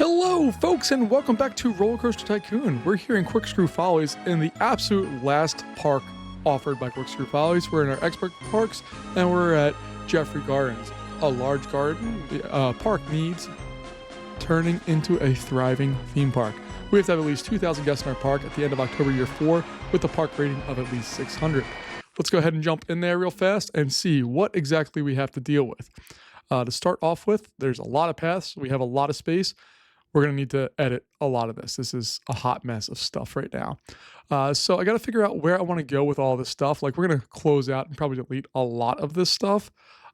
Hello, folks, and welcome back to Roller Coaster Tycoon. We're here in Corkscrew Follies in the absolute last park offered by Corkscrew Follies. We're in our expert parks, and we're at Geoffrey Gardens, a large garden park needs turning into a thriving theme park. We have to have at least 2,000 guests in our park at the end of October year 4 with a park rating of at least 600. Let's go ahead and jump in there real fast and see what exactly we have to deal with. To start off with, there's a lot of paths. We have a lot of space. We're going to need to edit a lot of this. This is a hot mess of stuff right now. So I got to figure out where I want to go with all this stuff. Like, we're going to close out and probably delete a lot of this stuff.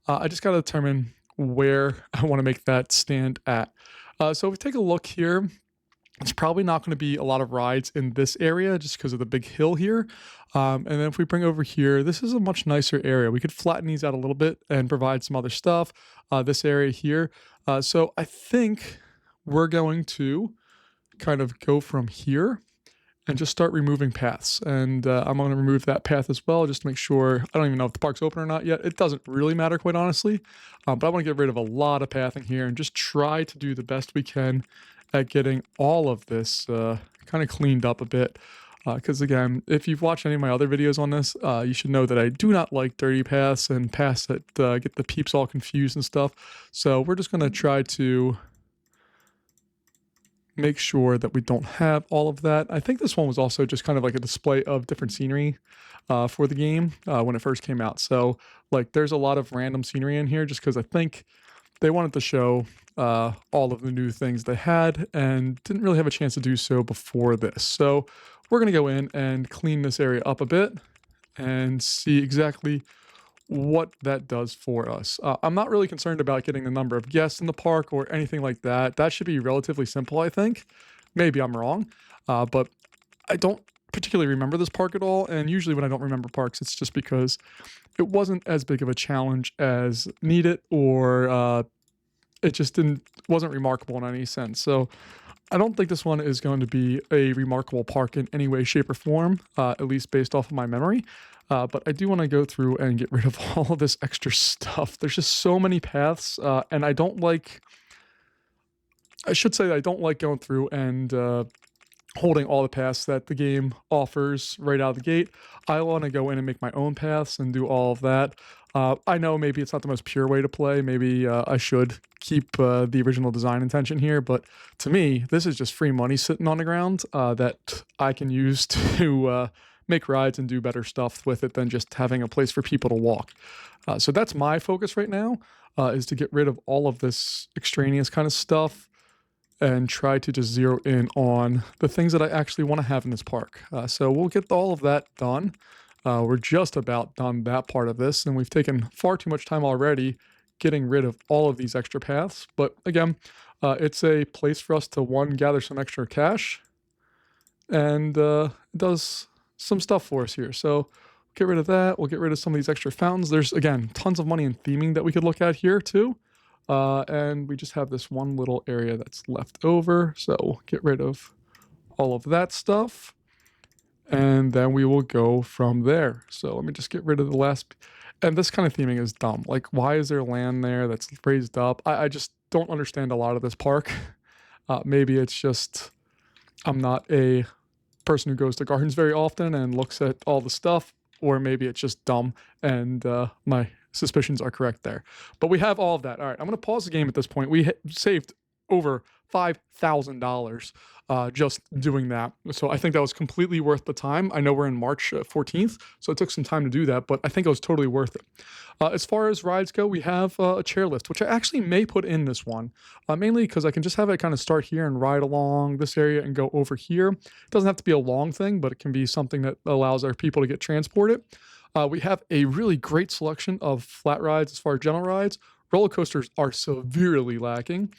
I just got to determine where I want to make that stand at. So if we take a look here, it's probably not going to be a lot of rides in this area just because of the big hill here. And then if we bring over here, this is a much nicer area. We could flatten these out a little bit and provide some other stuff. This area here. So I think we're going to kind of go from here and just start removing paths. And I'm going to remove that path as well, just to make sure. I don't even know if the park's open or not yet. It doesn't really matter, quite honestly. But I want to get rid of a lot of pathing here and just try to do the best we can at getting all of this kind of cleaned up a bit. Because again, if you've watched any of my other videos on this, you should know that I do not like dirty paths and paths that get the peeps all confused and stuff. So we're just going to try to make sure that we don't have all of that. I think this one was also just kind of like a display of different scenery for the game when it first came out. So like there's a lot of random scenery in here just because I think they wanted to show all of the new things they had and didn't really have a chance to do so before this. So we're going to go in and clean this area up a bit and see exactly what that does for us. I'm not really concerned about getting the number of guests in the park or anything like that. That should be relatively simple, I think. Maybe I'm wrong, but I don't particularly remember this park at all. And usually when I don't remember parks, it's just because it wasn't as big of a challenge as Need It, or it just wasn't remarkable in any sense. So I don't think this one is going to be a remarkable park in any way, shape, or form, at least based off of my memory. But I do want to go through and get rid of all of this extra stuff. There's just so many paths, and I don't like going through and holding all the paths that the game offers right out of the gate. I want to go in and make my own paths and do all of that. I know maybe it's not the most pure way to play. Maybe I should keep the original design intention here, but to me, this is just free money sitting on the ground that I can use to make rides and do better stuff with it than just having a place for people to walk. So that's my focus right now, is to get rid of all of this extraneous kind of stuff and try to just zero in on the things that I actually want to have in this park. So we'll get all of that done. We're just about done that part of this, and we've taken far too much time already getting rid of all of these extra paths. But again, it's a place for us to, one, gather some extra cash, and it does some stuff for us here. So get rid of that. We'll get rid of some of these extra fountains. There's, again, tons of money in theming that we could look at here too. And we just have this one little area that's left over. So we'll get rid of all of that stuff. And then we will go from there. So let me just get rid of the last. And this kind of theming is dumb. Like, why is there land there that's raised up? I just don't understand a lot of this park. Maybe it's just I'm not a person who goes to gardens very often and looks at all the stuff, or maybe it's just dumb and my suspicions are correct there. But we have all of that. All right, I'm going to pause the game at this point. We saved over $5,000 just doing that. So I think that was completely worth the time. I know we're in March 14th, so it took some time to do that, but I think it was totally worth it. As far as rides go, we have a chairlift, which I actually may put in this one, mainly because I can just have it kind of start here and ride along this area and go over here. It doesn't have to be a long thing, but it can be something that allows our people to get transported. We have a really great selection of flat rides as far as general rides. Roller coasters are severely lacking.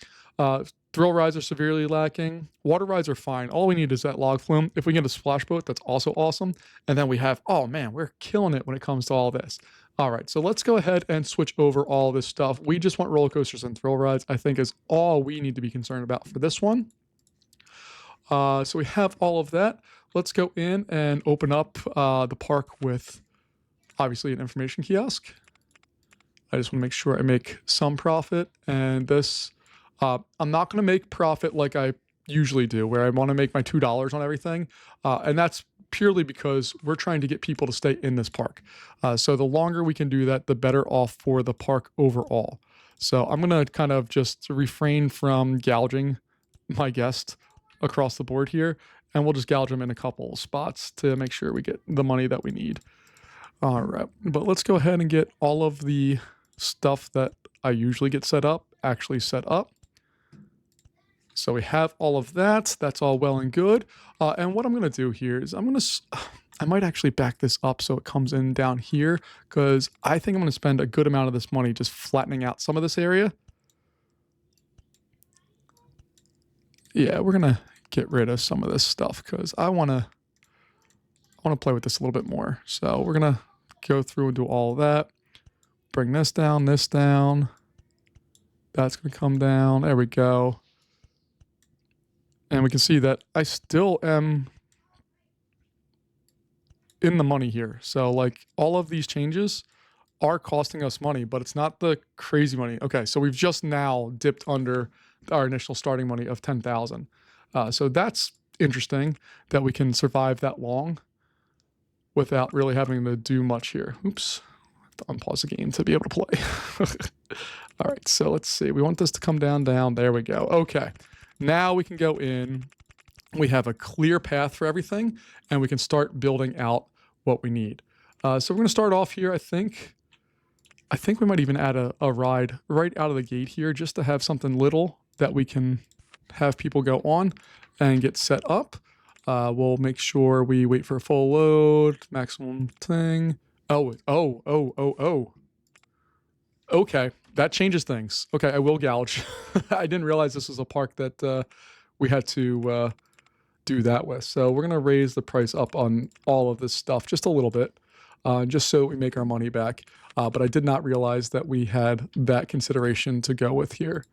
Thrill rides are severely lacking. Water rides are fine. All we need is that log flume. If we get a splash boat, that's also awesome. And then we have, oh man, we're killing it when it comes to all this. All right, so let's go ahead and switch over all this stuff. We just want roller coasters and thrill rides, I think, is all we need to be concerned about for this one. So we have all of that. Let's go in and open up the park with, obviously, an information kiosk. I just want to make sure I make some profit. And this I'm not going to make profit like I usually do, where I want to make my $2 on everything. And that's purely because we're trying to get people to stay in this park. So the longer we can do that, the better off for the park overall. So I'm going to kind of just refrain from gouging my guest across the board here, and we'll just gouge them in a couple spots to make sure we get the money that we need. All right, but let's go ahead and get all of the stuff that I usually get set up actually set up. So we have all of that. That's all well and good. And what I'm going to do here is I might actually back this up so it comes in down here, because I think I'm going to spend a good amount of this money just flattening out some of this area. Yeah, we're going to get rid of some of this stuff because I want to play with this a little bit more. So we're going to go through and do all of that. Bring this down, this down. That's going to come down. There we go. And we can see that I still am in the money here. So like all of these changes are costing us money, but it's not the crazy money. Okay, so we've just now dipped under our initial starting money of 10,000. So that's interesting that we can survive that long without really having to do much here. Oops, I have to unpause the game to be able to play. All right, so let's see. We want this to come down. There we go. Okay, now we can go in. We have a clear path for everything, and we can start building out what we need. So we're going to start off here, I think we might even add a ride right out of the gate here just to have something little that we can have people go on and get set up. We'll make sure we wait for a full load, maximum thing. Oh. Okay, that changes things. Okay, I will gouge. I didn't realize this was a park that we had to do that with. So we're going to raise the price up on all of this stuff just a little bit, just so we make our money back. But I did not realize that we had that consideration to go with here.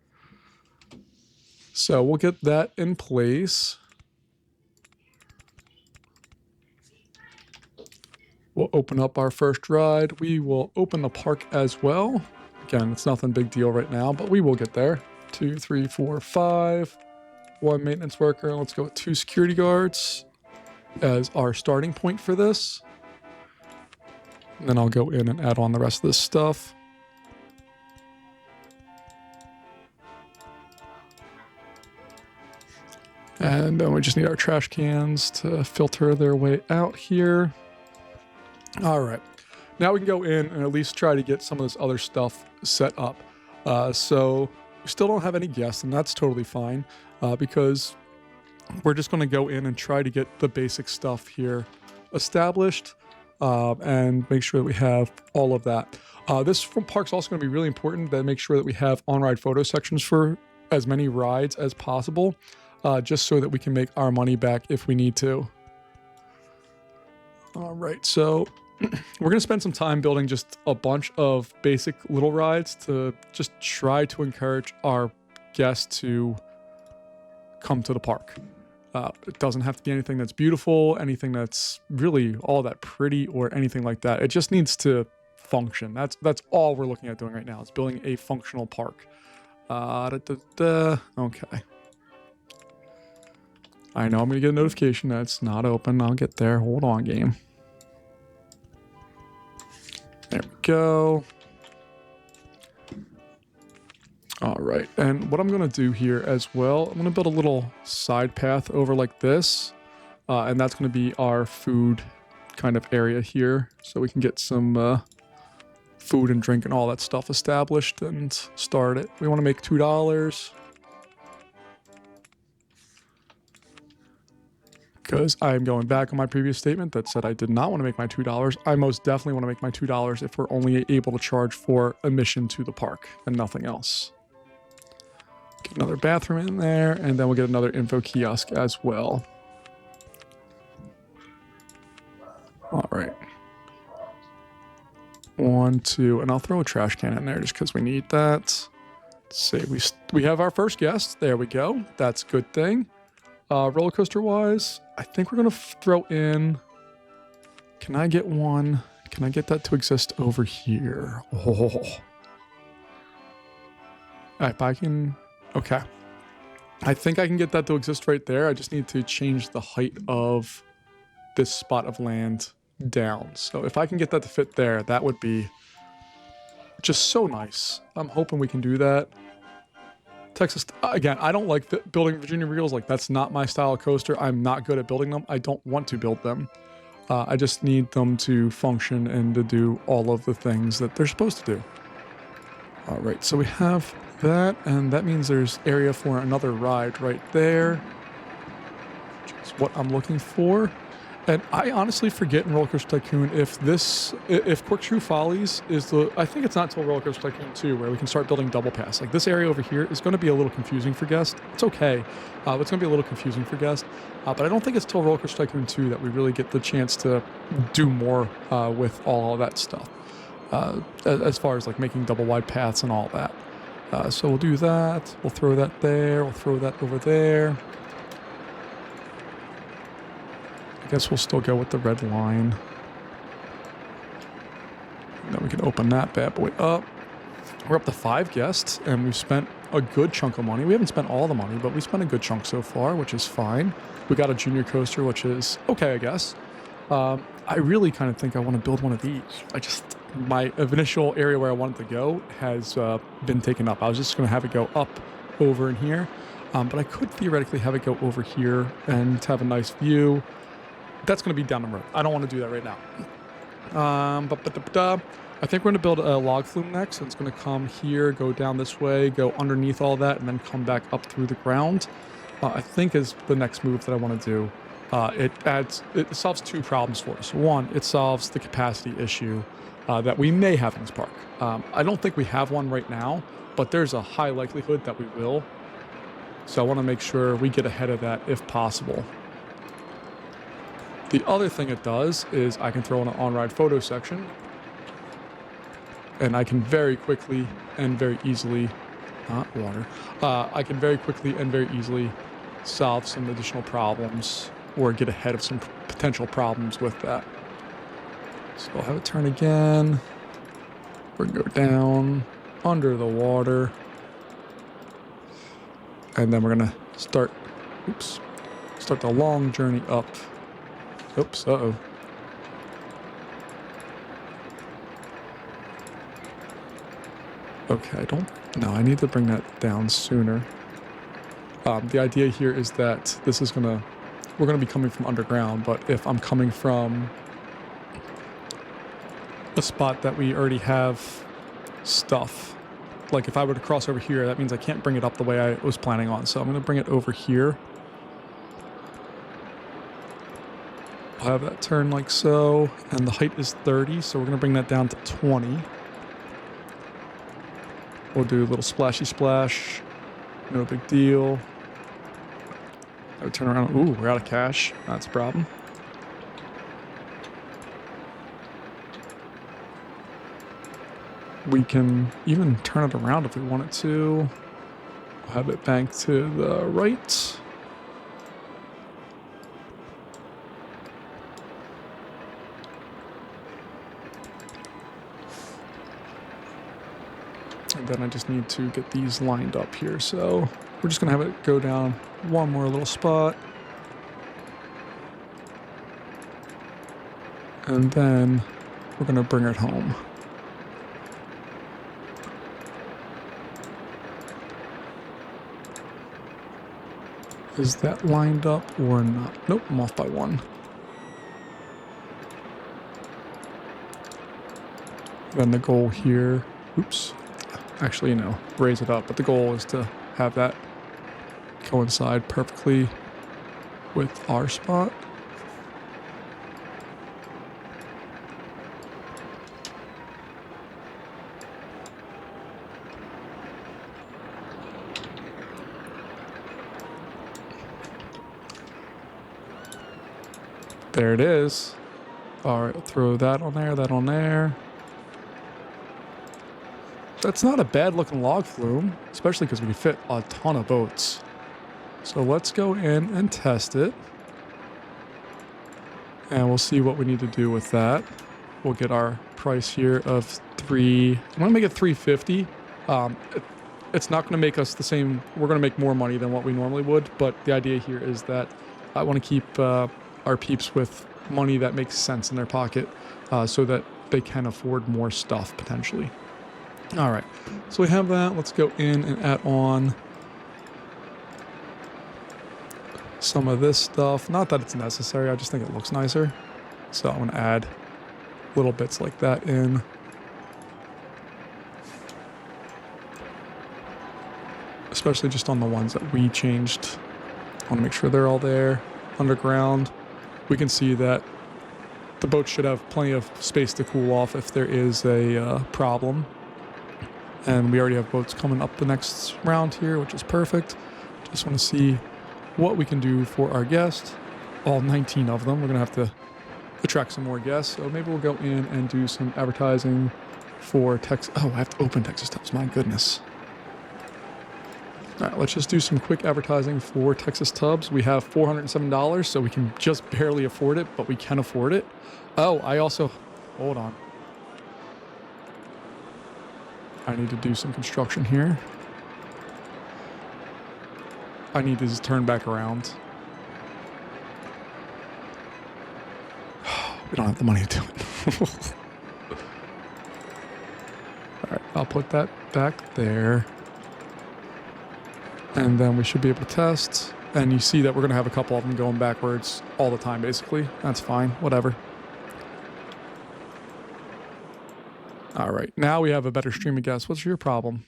So we'll get that in place. We'll open up our first ride. We will open the park as well. Again, it's nothing big deal right now, but we will get there. 2, 3, 4, 5. 1 maintenance worker. Let's go with 2 security guards as our starting point for this. And then I'll go in and add on the rest of this stuff. And then we just need our trash cans to filter their way out here. All right. Now we can go in and at least try to get some of this other stuff set up. So we still don't have any guests, and that's totally fine because we're just going to go in and try to get the basic stuff here established and make sure that we have all of that. This from park's also going to be really important to make sure that we have on-ride photo sections for as many rides as possible, just so that we can make our money back if we need to. All right, so we're going to spend some time building just a bunch of basic little rides to just try to encourage our guests to come to the park. It doesn't have to be anything that's beautiful, anything that's really all that pretty or anything like that. It just needs to function. That's all we're looking at doing right now. It's building a functional park. Okay. I know I'm going to get a notification that it's not open. I'll get there. Hold on, game. There we go. All right, and what I'm going to do here as well, I'm going to build a little side path over like this, and that's going to be our food kind of area here, so we can get some food and drink and all that stuff established and start it. We want to make $2. Because I'm going back on my previous statement that said I did not want to make my $2. I most definitely want to make my $2 if we're only able to charge for admission to the park and nothing else. Get another bathroom in there, and then we'll get another info kiosk as well. All right. 1, 2, and I'll throw a trash can in there just because we need that. Let's see, we have our first guest. There we go. That's a good thing. Roller coaster wise, I think we're gonna throw in. Can I get one? Can I get that to exist over here? Oh. All right, but I can. Okay. I think I can get that to exist right there. I just need to change the height of this spot of land down. So if I can get that to fit there, that would be just so nice. I'm hoping we can do that. Texas, again, I don't like building Virginia Reels. Like, that's not my style of coaster. I'm not good at building them. I don't want to build them. I just need them to function and to do all of the things that they're supposed to do. All right, so we have that, and that means there's area for another ride right there, which is what I'm looking for. And I honestly forget in Roller Coaster Tycoon if Corkscrew Follies is I think it's not until Roller Coaster Tycoon 2 where we can start building double pass. Like, this area over here is going to be a little confusing for guests. It's okay, but it's going to be a little confusing for guests. But I don't think it's till Roller Coaster Tycoon 2 that we really get the chance to do more with all of that stuff. As far as like making double wide paths and all that. So we'll do that. We'll throw that there. We'll throw that over there. I guess we'll still go with the red line. And then we can open that bad boy up. We're up to 5 guests, and we've spent a good chunk of money. We haven't spent all the money, but we spent a good chunk so far, which is fine. We got a junior coaster, which is okay, I guess. I really kind of think I want to build one of these. My initial area where I wanted to go has been taken up. I was just going to have it go up over in here, but I could theoretically have it go over here and have a nice view. That's going to be down the road. I don't want to do that right now. I think we're going to build a log flume next, and it's going to come here, go down this way, go underneath all that, and then come back up through the ground. I think is the next move that I want to do. It solves 2 problems for us. One, it solves the capacity issue that we may have in this park. I don't think we have one right now, but there's a high likelihood that we will. So I want to make sure we get ahead of that if possible. The other thing it does is I can throw in an on-ride photo section, and I can very quickly and very easily, I can very quickly and very easily solve some additional problems or get ahead of some potential problems with that. So I'll have it turn again. We're going to go down under the water. And then we're going to start the long journey up. Oops, uh-oh. Okay, I need to bring that down sooner. The idea here is that we're going to be coming from underground, but if I'm coming from a spot that we already have stuff, like if I were to cross over here, that means I can't bring it up the way I was planning on. So I'm going to bring it over here. I'll have that turn like so, and the height is 30, so we're going to bring that down to 20. We'll do a little splashy splash, no big deal. I would turn around. Ooh, we're out of cash. That's a problem. We can even turn it around if we wanted to. We'll have it bank to the right. And then I just need to get these lined up here. So we're just going to have it go down one more little spot. And then we're going to bring it home. Is that lined up or not? Nope, I'm off by 1. Then the goal here, actually, raise it up, but the goal is to have that coincide perfectly with our spot. There it is. All right, throw that on there, that on there. That's not a bad looking log flume, especially because we can fit a ton of boats. So let's go in and test it. And we'll see what we need to do with that. We'll get our price here of I'm gonna make it $350. it's not going to make us the same. We're going to make more money than what we normally would, but the idea here is that I want to keep our peeps with money that makes sense in their pocket, so that they can afford more stuff potentially. All right, so we have that. Let's go in and add on some of this stuff. Not that it's necessary, I just think it looks nicer. So I'm going to add little bits like that in. Especially just on the ones that we changed. I want to make sure they're all there. Underground, we can see that the boat should have plenty of space to cool off if there is a problem. And we already have boats coming up the next round here, which is perfect. Just want to see what we can do for our guests. All 19 of them. We're going to have to attract some more guests. So maybe we'll go in and do some advertising for Texas. Oh, I have to open Texas Tubs. My goodness. All right, let's just do some quick advertising for Texas Tubs. We have $407, so we can just barely afford it, but we can afford it. Oh, I also... Hold on. I need to do some construction here. I need to just turn back around. We don't have the money to do it. All right, I'll put that back there. And then we should be able to test. And you see that we're going to have a couple of them going backwards all the time, basically. That's fine. Whatever. All right. Now we have a better stream of guests. What's your problem?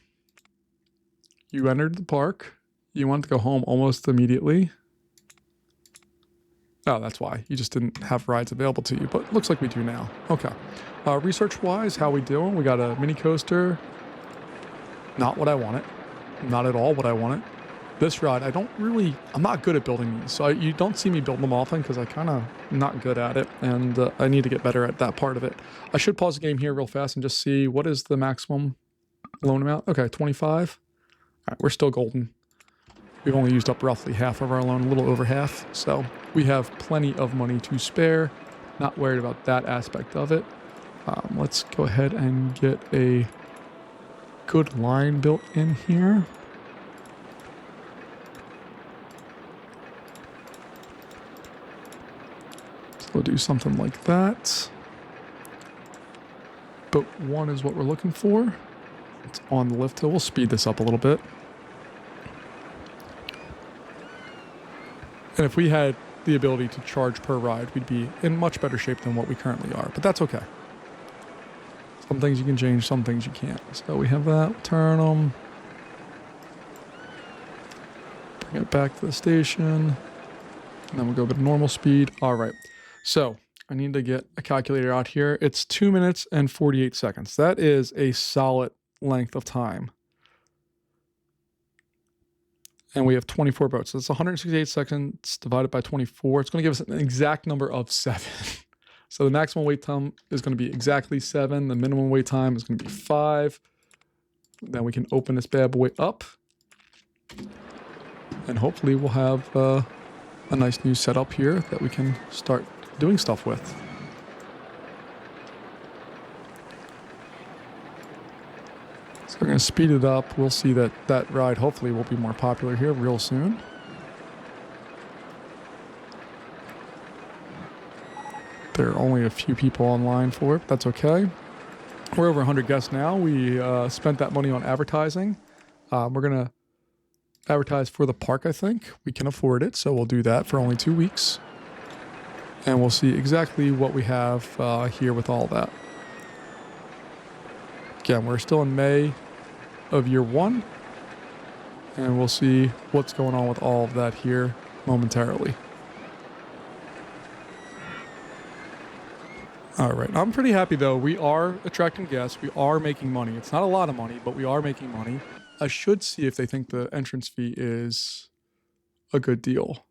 You entered the park. You want to go home almost immediately. Oh, that's why. You just didn't have rides available to you. But looks like we do now. Okay. Research-wise, how we doing? We got a mini coaster. Not what I wanted. Not at all what I wanted. This ride, I'm not good at building these. So you don't see me build them often because I kind of not good at it. And I need to get better at that part of it. I should pause the game here real fast and just see what is the maximum loan amount. Okay, 25. All right, we're still golden. We've only used up roughly half of our loan, a little over half. So we have plenty of money to spare. Not worried about that aspect of it. Let's go ahead and get a good line built in here. So we'll do something like that. Boat 1 is what we're looking for. It's on the lift hill. We'll speed this up a little bit. And if we had the ability to charge per ride, we'd be in much better shape than what we currently are. But that's okay. Some things you can change, some things you can't. So we have that. Turn them. Bring it back to the station. And then we'll go to normal speed. All right. So I need to get a calculator out here. It's 2 minutes and 48 seconds. That is a solid length of time. And we have 24 boats. So it's 168 seconds divided by 24. It's going to give us an exact number of 7. So the maximum wait time is going to be exactly 7. The minimum wait time is going to be 5. Then we can open this bad boy up. And hopefully we'll have a nice new setup here that we can start doing stuff with. So we're going to speed it up. We'll see that that ride hopefully will be more popular here real soon. There are only a few people online for it. That's okay. We're over 100 guests now. We spent that money on advertising. We're going to advertise for the park, I think. We can afford it, so we'll do that for only 2 weeks. And we'll see exactly what we have here with all that. Again, we're still in May of year 1. And we'll see what's going on with all of that here momentarily. All right, I'm pretty happy though. We are attracting guests. We are making money. It's not a lot of money, but we are making money. I should see if they think the entrance fee is a good deal.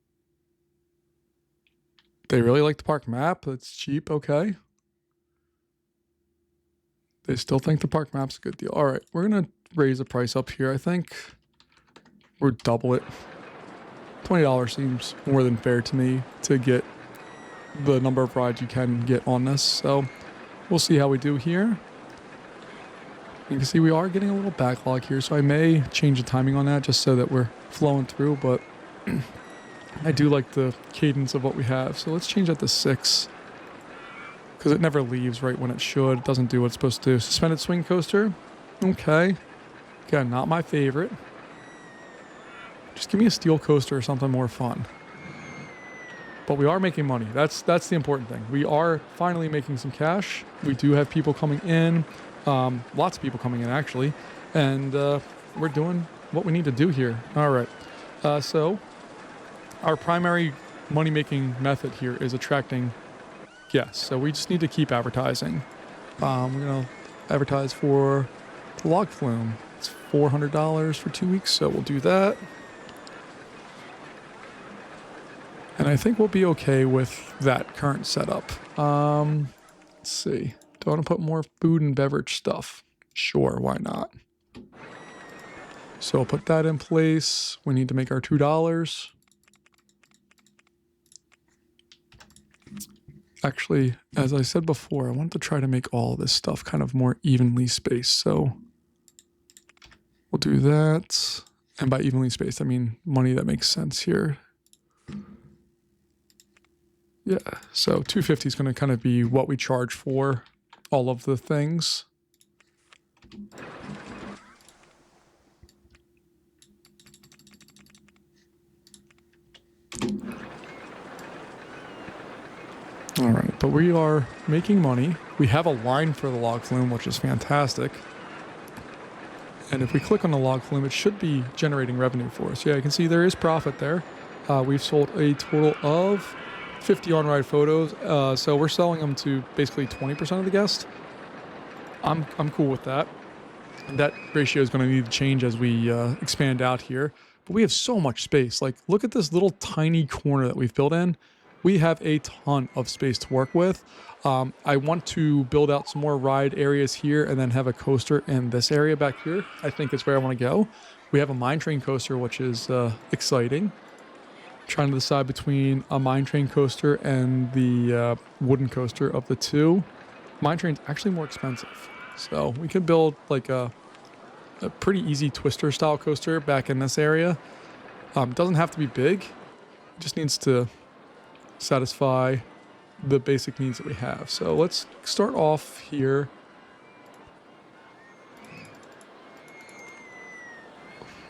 They really like the park map. It's cheap, okay. They still think the park map's a good deal. All right, we're gonna raise the price up here. I think we'll double it. $20 seems more than fair to me to get the number of rides you can get on this. So we'll see how we do here. You can see we are getting a little backlog here, so I may change the timing on that just so that we're flowing through, but I do like the cadence of what we have. So let's change that to 6, because it never leaves right when it should. It doesn't do what it's supposed to do. Suspended swing coaster. Okay. Again, not my favorite. Just give me a steel coaster or something more fun. But we are making money. That's the important thing. We are finally making some cash. We do have people coming in. Lots of people coming in, actually. And we're doing what we need to do here. All right. So our primary money-making method here is attracting guests. So we just need to keep advertising. We're going to advertise for the log flume. It's $400 for 2 weeks, so we'll do that. And I think we'll be okay with that current setup. Let's see. Do I want to put more food and beverage stuff? Sure, why not? So I'll put that in place. We need to make our $2. Actually, as I said before, I wanted to try to make all of this stuff kind of more evenly spaced. So we'll do that. And by evenly spaced, I mean money that makes sense here. Yeah, so $250 is going to kind of be what we charge for all of the things. All right, but we are making money. We have a line for the log flume, which is fantastic. And if we click on the log flume, it should be generating revenue for us. Yeah, you can see there is profit there. We've sold a total of 50 on-ride photos, so we're selling them to basically 20% of the guests. I'm cool with that. And that ratio is going to need to change as we expand out here. But we have so much space. Like, look at this little tiny corner that we've built in. We have a ton of space to work with. I want to build out some more ride areas here and then have a coaster in this area back here. I think is where I want to go. We have a mine train coaster, which is exciting. Trying to decide between a mine train coaster and the wooden coaster of the two. Mine train's actually more expensive. So we could build like a pretty easy twister style coaster back in this area. Doesn't have to be big. It just needs to satisfy the basic needs that we have. So let's start off here.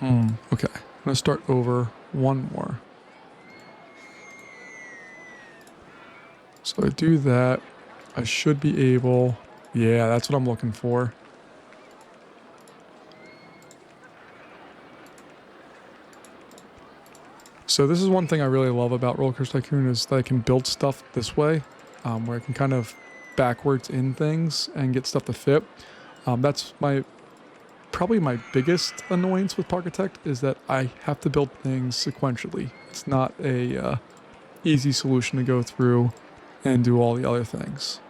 Okay, I'm gonna start over one more. So I do that, I should be able, yeah, that's what I'm looking for. So this is one thing I really love about Roller Coaster Tycoon is that I can build stuff this way, where I can kind of backwards in things and get stuff to fit. That's probably my biggest annoyance with Parkitect is that I have to build things sequentially. It's not a easy solution to go through and do all the other things.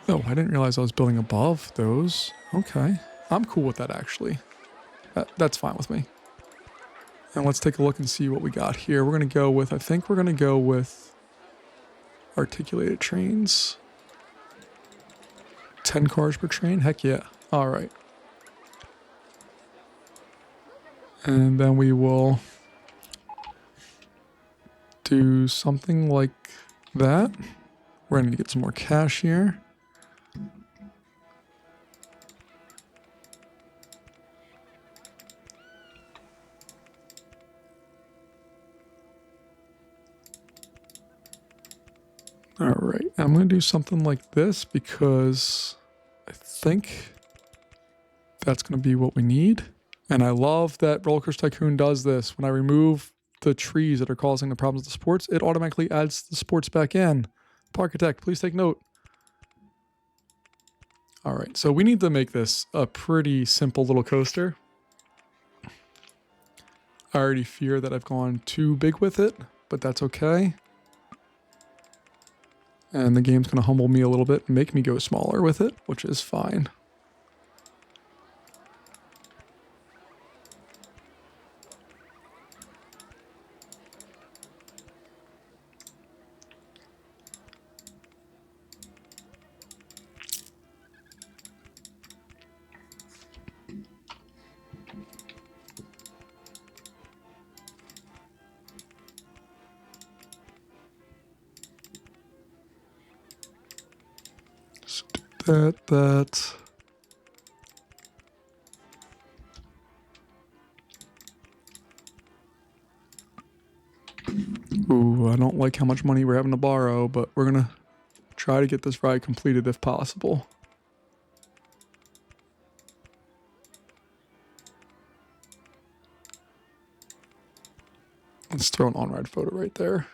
Oh, I didn't realize I was building above those. Okay. I'm cool with that, actually. That's fine with me. And let's take a look and see what we got here. We're going to go with, I think we're going to go with articulated trains. 10 cars per train? Heck yeah. All right. And then we will do something like that. We're going to get some more cash here. All right, I'm going to do something like this because I think that's going to be what we need. And I love that Roller Coaster Tycoon does this. When I remove the trees that are causing the problems with the sports, it automatically adds the sports back in. Parkitect, please take note. All right, so we need to make this a pretty simple little coaster. I already fear that I've gone too big with it, but that's okay. And the game's going to humble me a little bit and make me go smaller with it, which is fine. That. Ooh, I don't like how much money we're having to borrow, but we're gonna try to get this ride completed if possible. Let's throw an on-ride photo right there.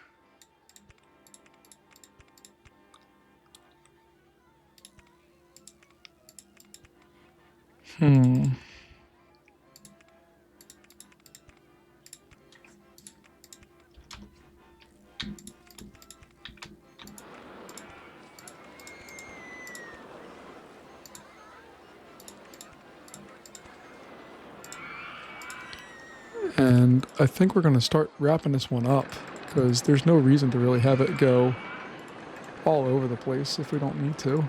And I think we're going to start wrapping this one up because there's no reason to really have it go all over the place if we don't need to.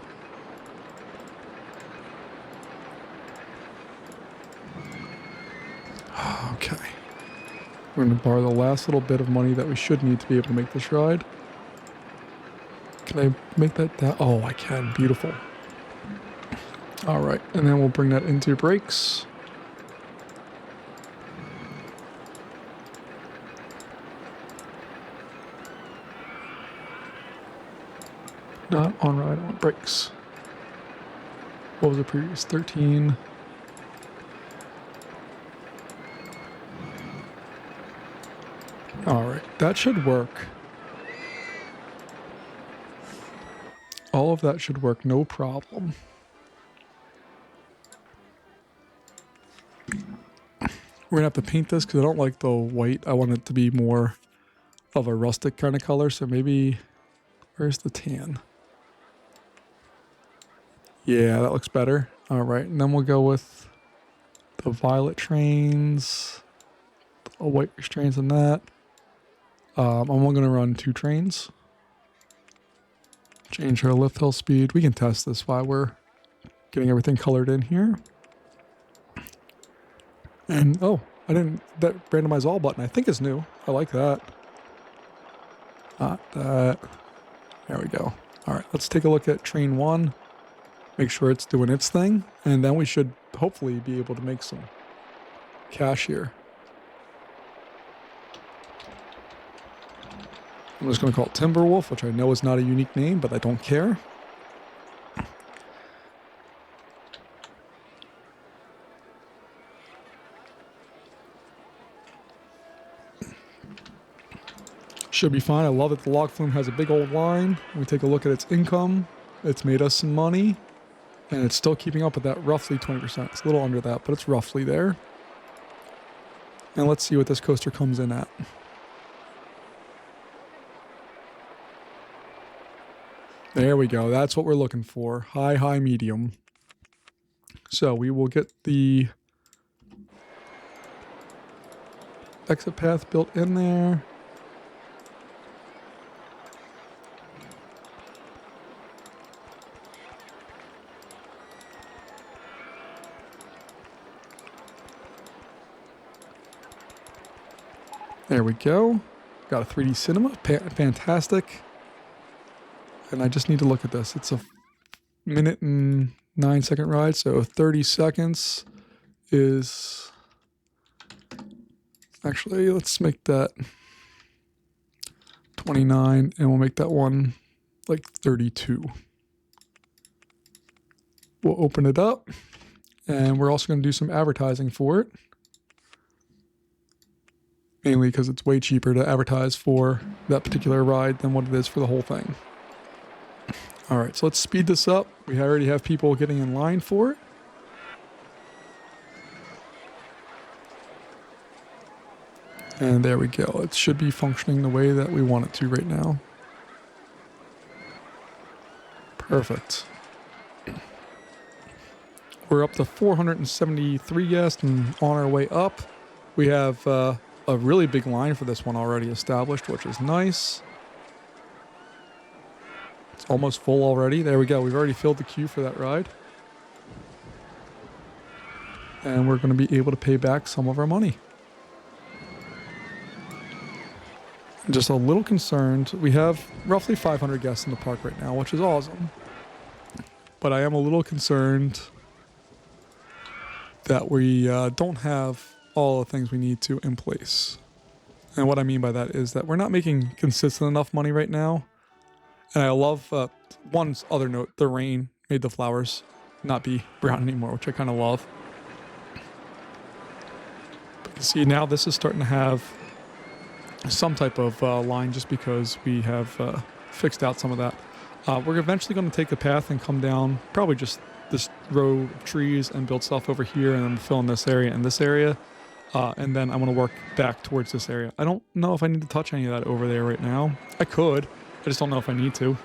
Okay. We're going to borrow the last little bit of money that we should need to be able to make this ride. Can I make that down? Oh, I can. Beautiful. All right. And then we'll bring that into brakes. Not on ride, on brakes. What was the previous? 13. All right, that should work. All of that should work, no problem. We're gonna have to paint this because I don't like the white. I want it to be more of a rustic kind of color, so maybe, where's the tan? Yeah, that looks better. All right, and then we'll go with the violet trains, a white restraints on that. I'm only going to run 2 trains. Change our lift hill speed. We can test this while we're getting everything colored in here. And, oh, that randomize all button I think is new. I like that. Not that. There we go. All right, let's take a look at train 1. Make sure it's doing its thing. And then we should hopefully be able to make some cash here. I'm just going to call it Timberwolf, which I know is not a unique name, but I don't care. Should be fine. I love it. The log flume has a big old line. We take a look at its income. It's made us some money. And it's still keeping up with that roughly 20%. It's a little under that, but it's roughly there. And let's see what this coaster comes in at. There we go. That's what we're looking for. High, high, medium. So we will get the exit path built in there. There we go. Got a 3D cinema. Fantastic. And I just need to look at this. It's a minute and 9-second ride. So 30 seconds is... Actually, let's make that 29. And we'll make that one like 32. We'll open it up. And we're also going to do some advertising for it. Mainly because it's way cheaper to advertise for that particular ride than what it is for the whole thing. All right, so let's speed this up. We already have people getting in line for it. And there we go. It should be functioning the way that we want it to right now. Perfect. We're up to 473 guests and on our way up. We have a really big line for this one already established, which is nice. It's almost full already. There we go. We've already filled the queue for that ride. And we're going to be able to pay back some of our money. I'm just a little concerned. We have roughly 500 guests in the park right now, which is awesome. but I am a little concerned that we don't have all the things we need to in place. And what I mean by that is that we're not making consistent enough money right now. And I love, one other note, the rain made the flowers not be brown anymore, which I kind of love. But you see now this is starting to have some type of line just because we have fixed out some of that. We're eventually going to take the path and come down probably just this row of trees and build stuff over here, and then fill in this area and this area. And then I want to work back towards this area. I don't know if I need to touch any of that over there right now. I could. I just don't know if I need to.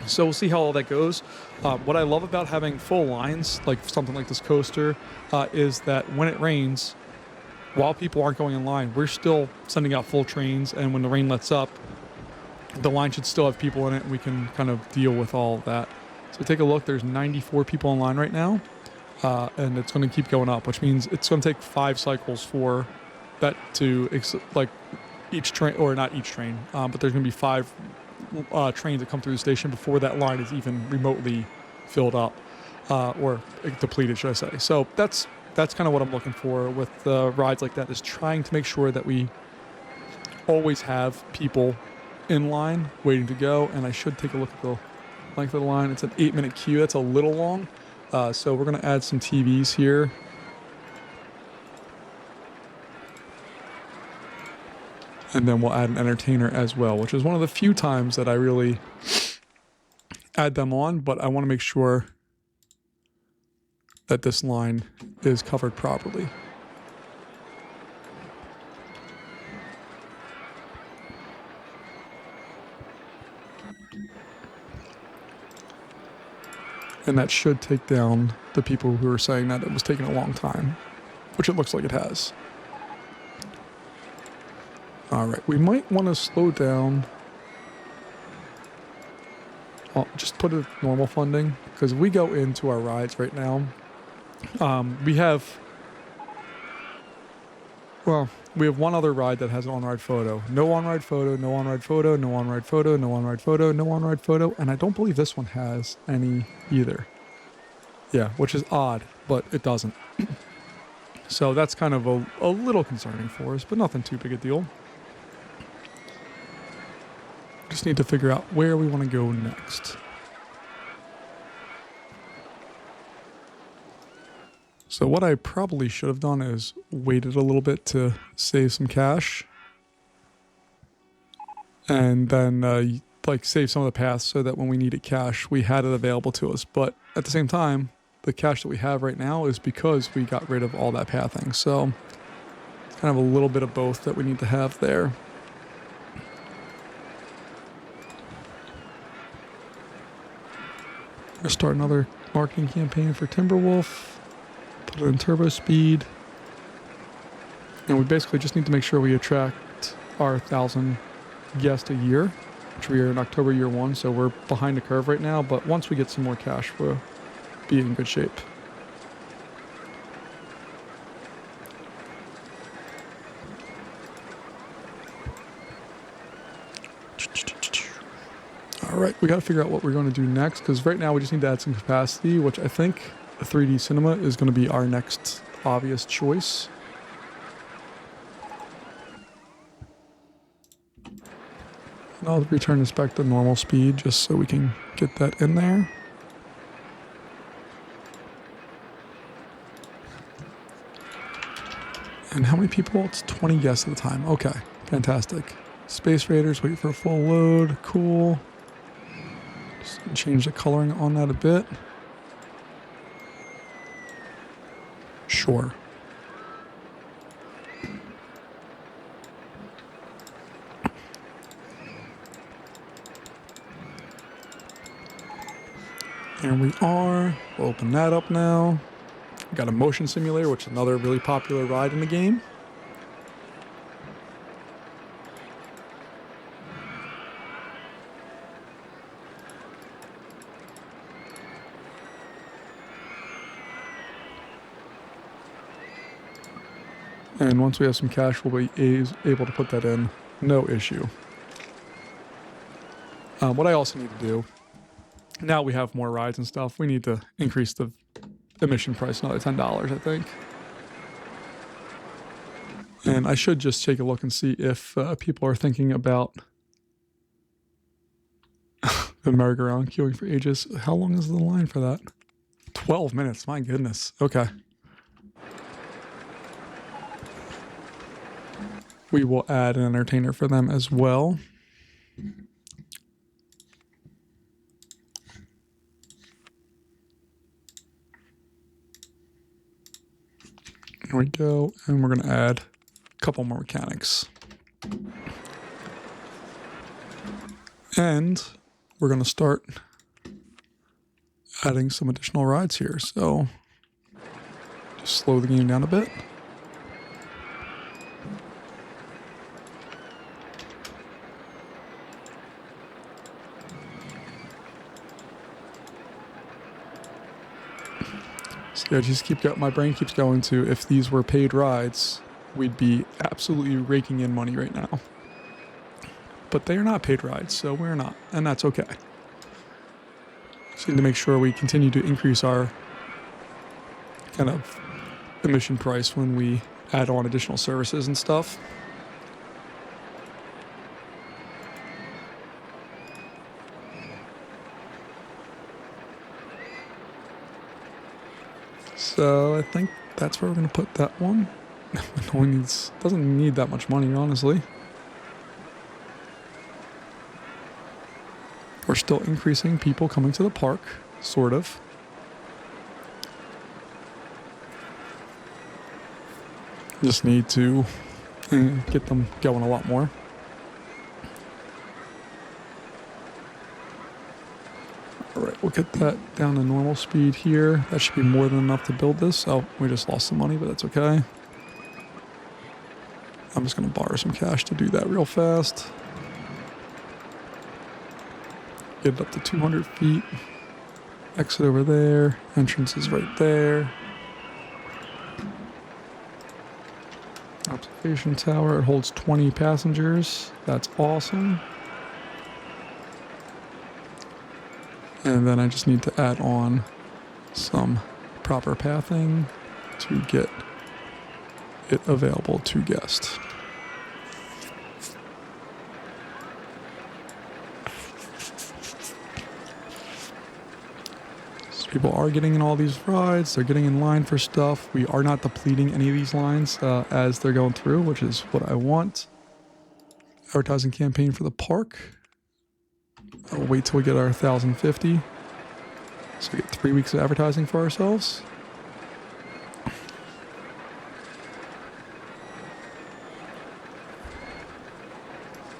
So we'll see how all that goes. What I love about having full lines, like something like this coaster, is that when it rains, while people aren't going in line, we're still sending out full trains, and when the rain lets up, the line should still have people in it, and we can kind of deal with all of that. So take a look, there's 94 people in line right now, and it's going to keep going up, which means it's going to take 5 cycles for that to, like, each train, or not each train, but there's going to be 5 trains that come through the station before that line is even remotely filled up, or depleted, should I say. So that's kind of what I'm looking for with rides like that, is trying to make sure that we always have people in line waiting to go. And I should take a look at the length of the line. It's an 8-minute queue. That's a little long. So we're going to add some TVs here. And then we'll add an entertainer as well, which is one of the few times that I really add them on, but I want to make sure that this line is covered properly. And that should take down the people who are saying that it was taking a long time, which it looks like it has. All right, we might want to slow down. I'll just put it normal funding, because if we go into our rides right now, we have one other ride that has an on-ride photo. No on-ride photo, no on-ride photo, no on-ride photo, no on-ride photo, no on-ride photo, and I don't believe this one has any either. Yeah, which is odd, but it doesn't. So that's kind of a little concerning for us, but nothing too big a deal. Just need to figure out where we want to go next. So what I probably should have done is waited a little bit to save some cash. And then like save some of the paths so that when we needed cash, we had it available to us. But at the same time, the cash that we have right now is because we got rid of all that pathing. So it's kind of a little bit of both that we need to have there. We're going to start another marketing campaign for Timberwolf. Put it in turbo speed. And we basically just need to make sure we attract our 1,000 guests a year, which we are in October year 1, so we're behind the curve right now, but once we get some more cash, we'll be in good shape. All right, we got to figure out what we're going to do next, because right now we just need to add some capacity, which I think a 3D cinema is going to be our next obvious choice. And I'll return this back to normal speed just so we can get that in there. And how many people? It's 20 guests at a time. Okay, fantastic. Space Raiders, wait for a full load. Cool. Just change the coloring on that a bit. Sure. There we are. We'll open that up now. We got a motion simulator, which is another really popular ride in the game. And once we have some cash, we'll be able to put that in, no issue. What I also need to do now we have more rides and stuff. We need to increase the admission price another $10, I think. And I should just take a look and see if people are thinking about the merry-go-round queuing for ages. How long is the line for that? 12 minutes, my goodness. Okay. We will add an entertainer for them as well. There we go. And we're going to add a couple more mechanics. And we're going to start adding some additional rides here. So just slow the game down a bit. So yeah, my brain keeps going to, if these were paid rides, we'd be absolutely raking in money right now. But they are not paid rides, so we're not, and that's okay. Just need to make sure we continue to increase our kind of admission price when we add on additional services and stuff. So I think that's where we're going to put that one. Doesn't need that much money, honestly. We're still increasing people coming to the park, sort of. Just need to get them going a lot more. Alright, we'll get that down to normal speed here. That should be more than enough to build this. Oh, we just lost some money, but that's okay. I'm just going to borrow some cash to do that real fast. Get it up to 200 feet. Exit over there. Entrance is right there. Observation tower. It holds 20 passengers. That's awesome. And then I just need to add on some proper pathing to get it available to guests. So people are getting in all these rides. They're getting in line for stuff. We are not depleting any of these lines as they're going through, which is what I want. Advertising campaign for the park. I'll wait till we get our 1,050. So we get 3 weeks of advertising for ourselves.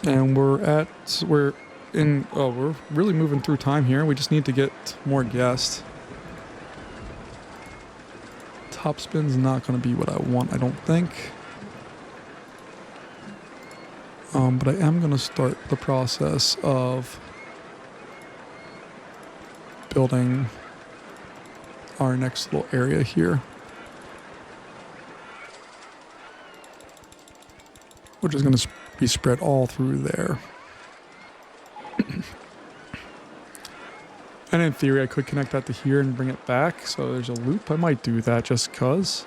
And we're really moving through time here. We just need to get more guests. Top spin's not going to be what I want, I don't think. But I am going to start the process of building our next little area here, which is going to be spread all through there. And in theory, I could connect that to here and bring it back, so there's a loop. I might do that just cause.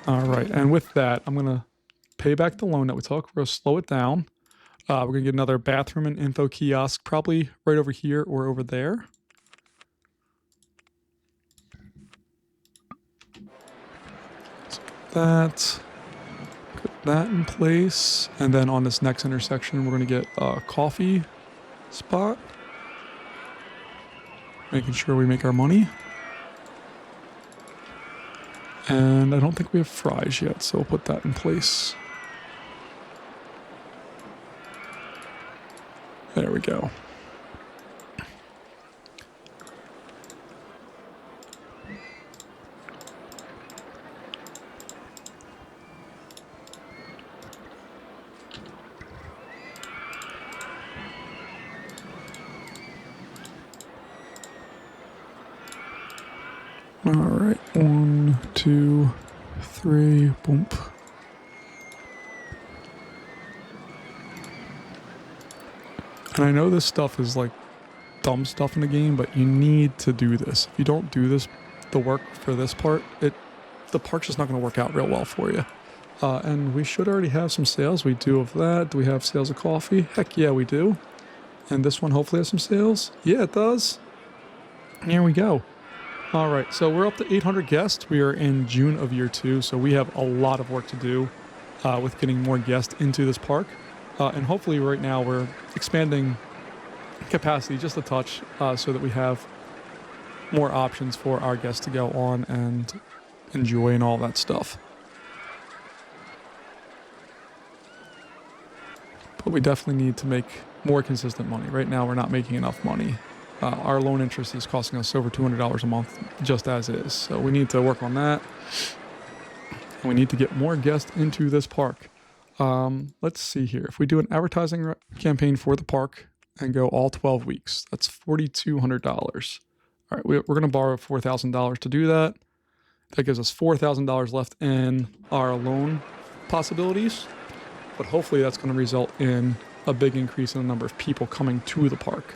All right, and with that, I'm going to pay back the loan that we took. We're going to slow it down. We're going to get another bathroom and info kiosk, probably right over here or over there. Let's get that. Put that in place. And then on this next intersection, we're going to get a coffee spot. Making sure we make our money. And I don't think we have fries yet, so we'll put that in place. There we go. All right, 1, 2, 3, boom. And I know this stuff is like dumb stuff in the game, but you need to do this. If you don't do this, the work for this part, the park's just not going to work out real well for you. And we should already have some sales. We do of that. Do we have sales of coffee? Heck yeah, we do. And this one hopefully has some sales. Yeah, it does. Here we go. All right, so we're up to 800 guests. We are in June of year 2, so we have a lot of work to do with getting more guests into this park. And hopefully right now we're expanding capacity just a touch so that we have more options for our guests to go on and enjoy and all that stuff. But we definitely need to make more consistent money. Right now we're not making enough money. Our loan interest is costing us over $200 a month just as is. So we need to work on that. And we need to get more guests into this park. Let's see here. If we do an advertising campaign for the park and go all 12 weeks, that's $4,200. All right, we're going to borrow $4,000 to do that. That gives us $4,000 left in our loan possibilities. But hopefully that's going to result in a big increase in the number of people coming to the park.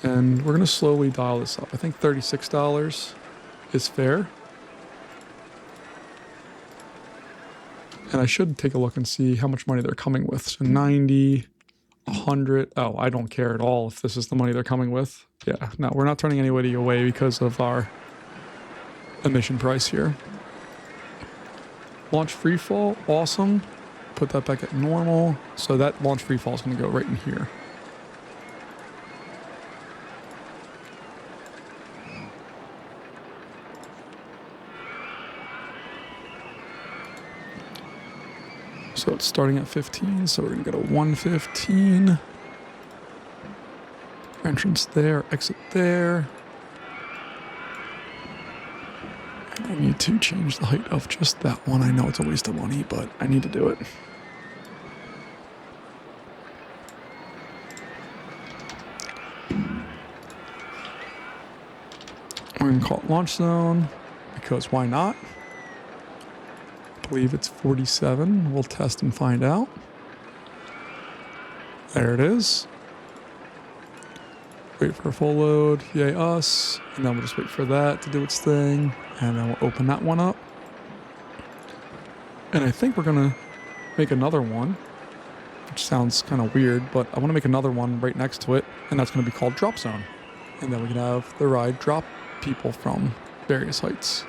And we're going to slowly dial this up. I think $36 is fair. And I should take a look and see how much money they're coming with. So 90, 100. Oh, I don't care at all if this is the money they're coming with. Yeah, no, we're not turning anybody away because of our admission price here. Launch free fall, awesome. Put that back at normal. So that launch free fall is going to go right in here. So it's starting at 15, so we're going to go to 115. Entrance there, exit there. And I need to change the height of just that one. I know it's a waste of money, but I need to do it. We're going to call it launch zone, because why not? I believe it's 47. We'll test and find out. There it is. Wait for a full load. Yay us. And then we'll just wait for that to do its thing. And then we'll open that one up. And I think we're going to make another one, which sounds kind of weird, but I want to make another one right next to it. And that's going to be called Drop Zone. And then we can have the ride drop people from various heights.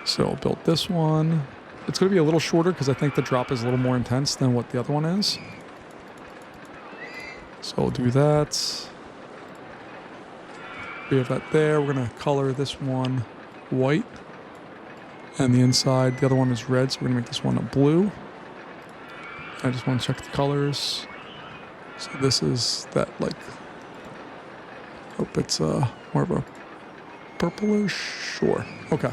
So I'll build this one. It's going to be a little shorter because I think the drop is a little more intense than what the other one is. So I'll do that. We have that there. We're going to color this one white. And the inside, the other one is red, so we're going to make this one a blue. I just want to check the colors. So this is that, like, hope it's more of a purplish. Sure. Okay.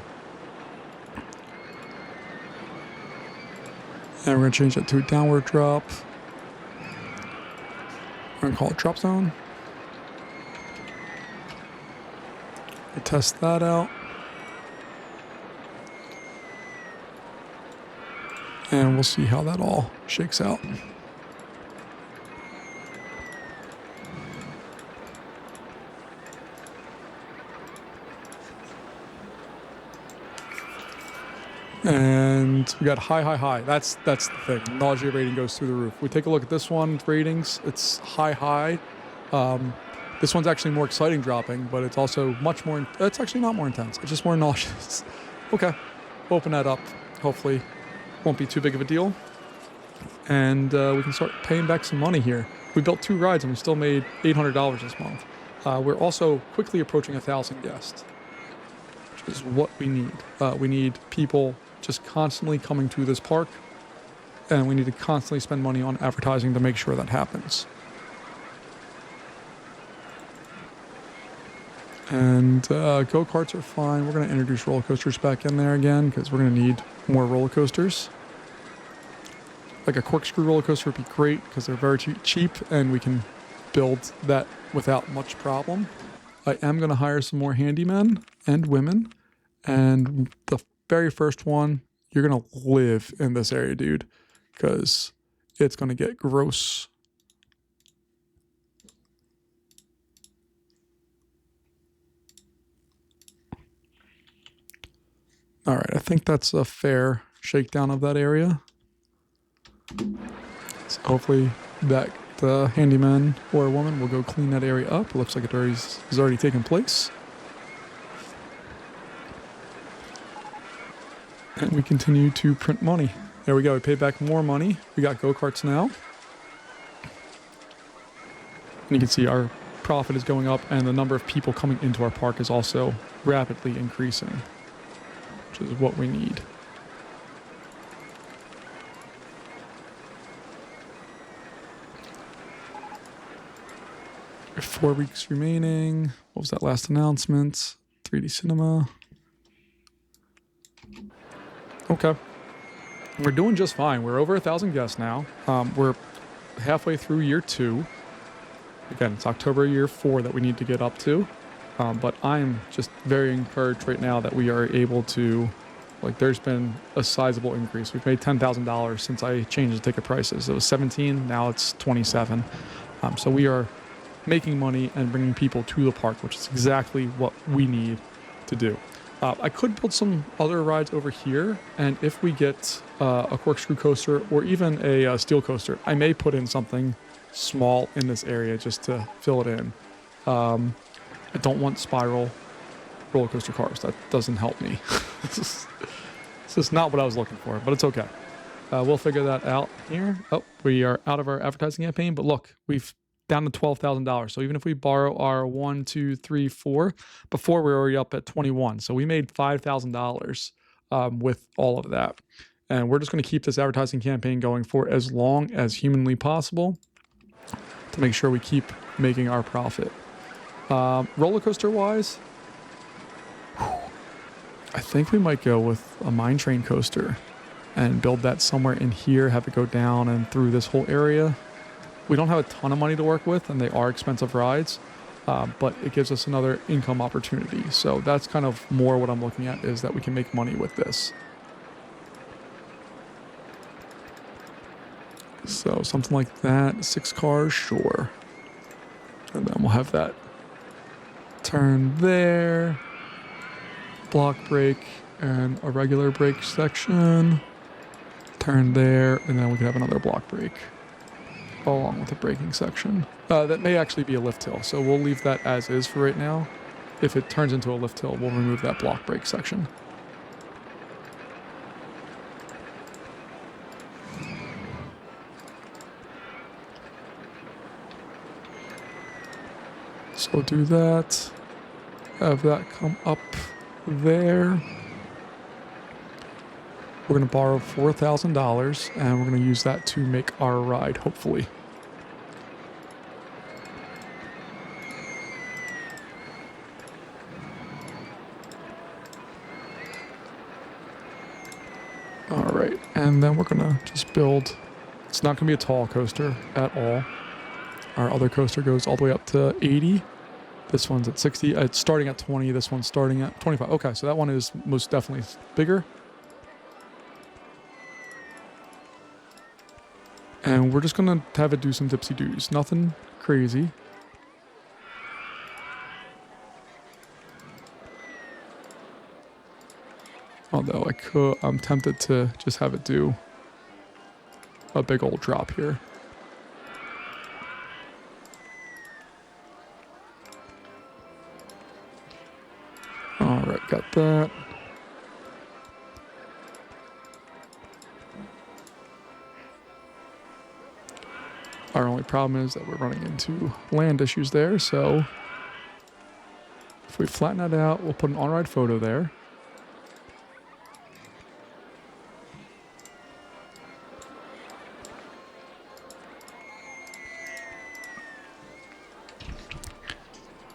And we're going to change that to a downward drop. We're going to call it Drop Zone. We'll test that out. And we'll see how that all shakes out. And we got high. That's the thing. Nausea rating goes through the roof. We take a look at this one, ratings. It's high. This one's actually more exciting dropping, but it's also much more. It's actually not more intense. It's just more nauseous. Okay, open that up. Hopefully, won't be too big of a deal, and we can start paying back some money here. We built 2 rides and we still made $800 this month. We're also quickly approaching 1,000 guests, which is what we need. We need people just constantly coming to this park, and we need to constantly spend money on advertising to make sure that happens. And go-karts are fine. We're going to introduce roller coasters back in there again because we're going to need more roller coasters. Like a Corkscrew roller coaster would be great because they're very cheap and we can build that without much problem. I am going to hire some more handymen and women. And the very first one, you're going to live in this area, dude, because it's going to get gross. All right, I think that's a fair shakedown of that area. So hopefully that the handyman or woman will go clean that area up. It looks like it has already taken place. And we continue to print money. There we go. We paid back more money. We got go-karts now. And you can see our profit is going up, and the number of people coming into our park is also rapidly increasing, which is what we need. We have 4 weeks remaining. What was that last announcement? 3D Cinema. Okay. We're doing just fine. We're over 1,000 guests now. We're halfway through year 2. Again, it's October year 4 that we need to get up to. But I'm just very encouraged right now that we are able to, like, there's been a sizable increase. We've made $10,000 since I changed the ticket prices. It was 17, now it's 27. So we are making money and bringing people to the park, which is exactly what we need to do. I could build some other rides over here, and if we get a corkscrew coaster or even a steel coaster, I may put in something small in this area just to fill it in. I don't want spiral roller coaster cars. That doesn't help me. This is not what I was looking for, but it's okay. We'll figure that out here. Oh, we are out of our advertising campaign, but look, we've down to $12,000. So even if we borrow our 1, 2, 3, 4, before we were already up at 21. So we made $5,000 with all of that. And we're just going to keep this advertising campaign going for as long as humanly possible to make sure we keep making our profit. Roller coaster wise, I think we might go with a mine train coaster and build that somewhere in here, have it go down and through this whole area. We don't have a ton of money to work with, and they are expensive rides, but it gives us another income opportunity. So that's kind of more what I'm looking at, is that we can make money with this. So something like that, 6 cars, sure. And then we'll have that turn there, block brake, and a regular brake section. Turn there, and then we can have another block brake along with the braking section. That may actually be a lift hill, so we'll leave that as is for right now. If it turns into a lift hill, we'll remove that block brake section. So do that. Have that come up there. We're going to borrow $4,000, and we're going to use that to make our ride, hopefully. All right, and then we're going to just build. It's not going to be a tall coaster at all. Our other coaster goes all the way up to 80. This one's at 60. It's starting at 20. This one's starting at 25. Okay, so that one is most definitely bigger. And we're just going to have it do some dipsy-doos. Nothing crazy. Although I'm tempted to just have it do a big old drop here. All right, got that. Our only problem is that we're running into land issues there, so if we flatten that out, we'll put an on-ride photo there.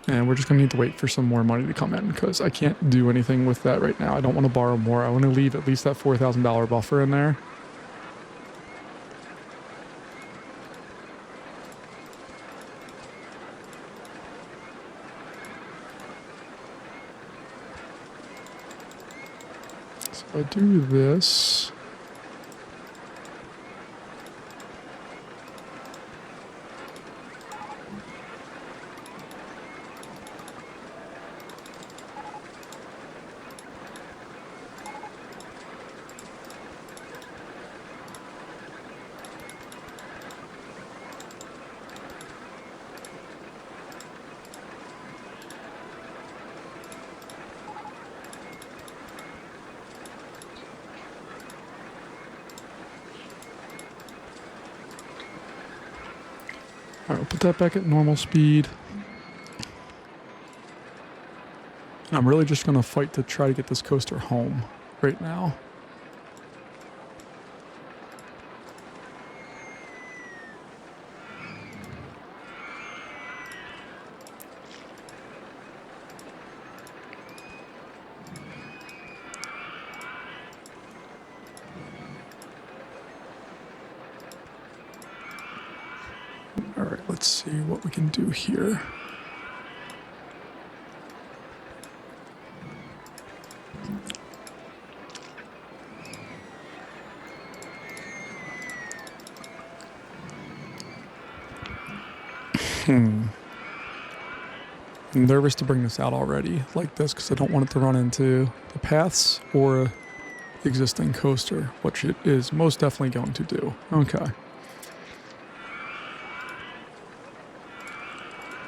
And we're just going to need to wait for some more money to come in, because I can't do anything with that right now. I don't want to borrow more. I want to leave at least that $4,000 buffer in there. So I do this. All right, we'll put that back at normal speed. And I'm really just going to fight to try to get this coaster home right now. All right, let's see what we can do here. I'm nervous to bring this out already like this because I don't want it to run into the paths or the existing coaster, which it is most definitely going to do. Okay.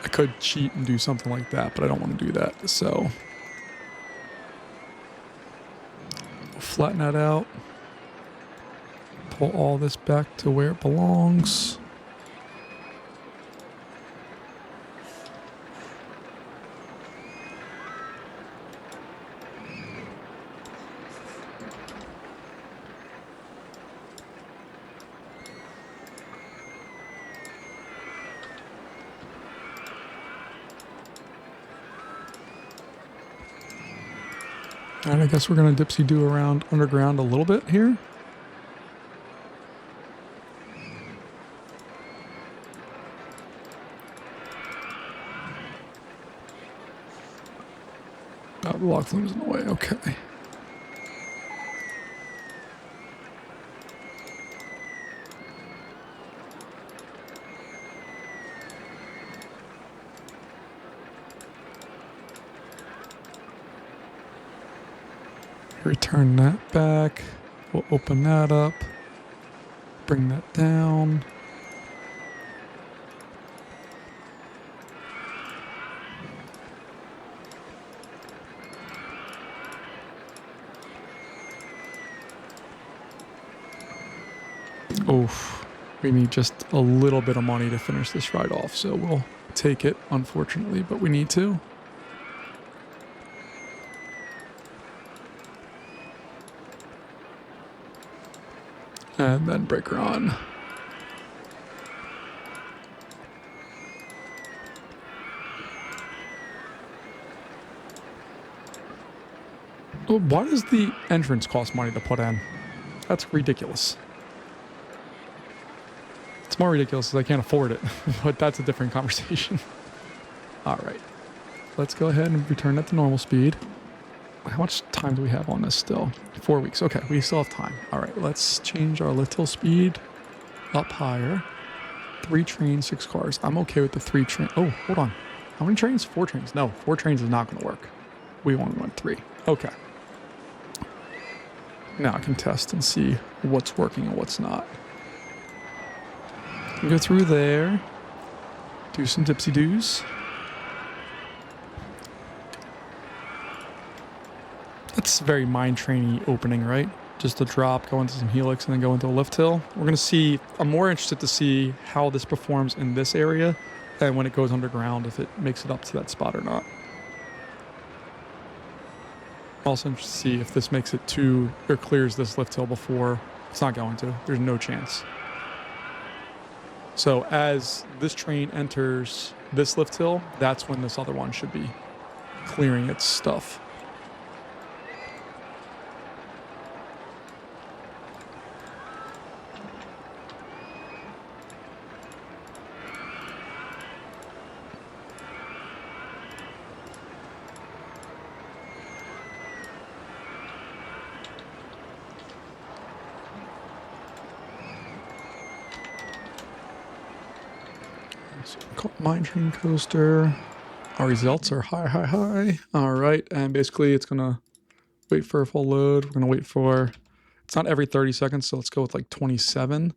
I could cheat and do something like that, but I don't want to do that. So we'll flatten that out. Pull all this back to where it belongs. And I guess we're going to dipsy-do around underground a little bit here. Oh, the log flume's in the way. Okay. Return that back. We'll open that up. Bring that down. Oof. We need just a little bit of money to finish this ride off, so we'll take it, unfortunately, but we need to. And then breaker on. Oh, why does the entrance cost money to put in? That's ridiculous. It's more ridiculous because I can't afford it, but that's a different conversation. All right. Let's go ahead and return that to normal speed. How much time do we have on this still? 4 weeks. Okay, we still have time. All right, let's change our lift hill speed up higher. 3 trains, 6 cars. I'm okay with the 3 train. Oh, hold on. How many trains? 4 trains. No, 4 trains is not going to work. We only want 3. Okay. Now I can test and see what's working and what's not. Go through there. Do some dipsy-doos. That's very mind trainy opening, right? Just a drop, go into some helix, and then go into a lift hill. We're going to see, I'm more interested to see how this performs in this area and when it goes underground, if it makes it up to that spot or not. Also interested to see if this makes it to, or clears this lift hill before. It's not going to. There's no chance. So as this train enters this lift hill, that's when this other one should be clearing its stuff. So mine train coaster. Our results are high, high, high. All right, and basically it's gonna wait for a full load. We're gonna wait for, it's not every 30 seconds, so let's go with like 27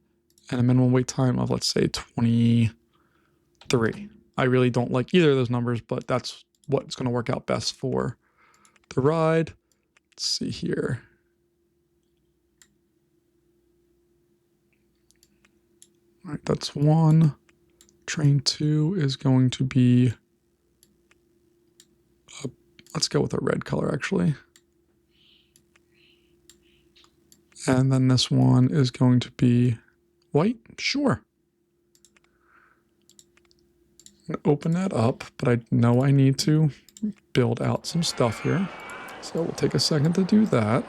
and a minimum wait time of, let's say, 23. I really don't like either of those numbers, but that's what's gonna work out best for the ride. Let's see here. All right, that's 1. Train 2 is going to be, let's go with a red color actually. And then this one is going to be white. Sure. I'm gonna open that up, but I know I need to build out some stuff here. So we'll take a second to do that.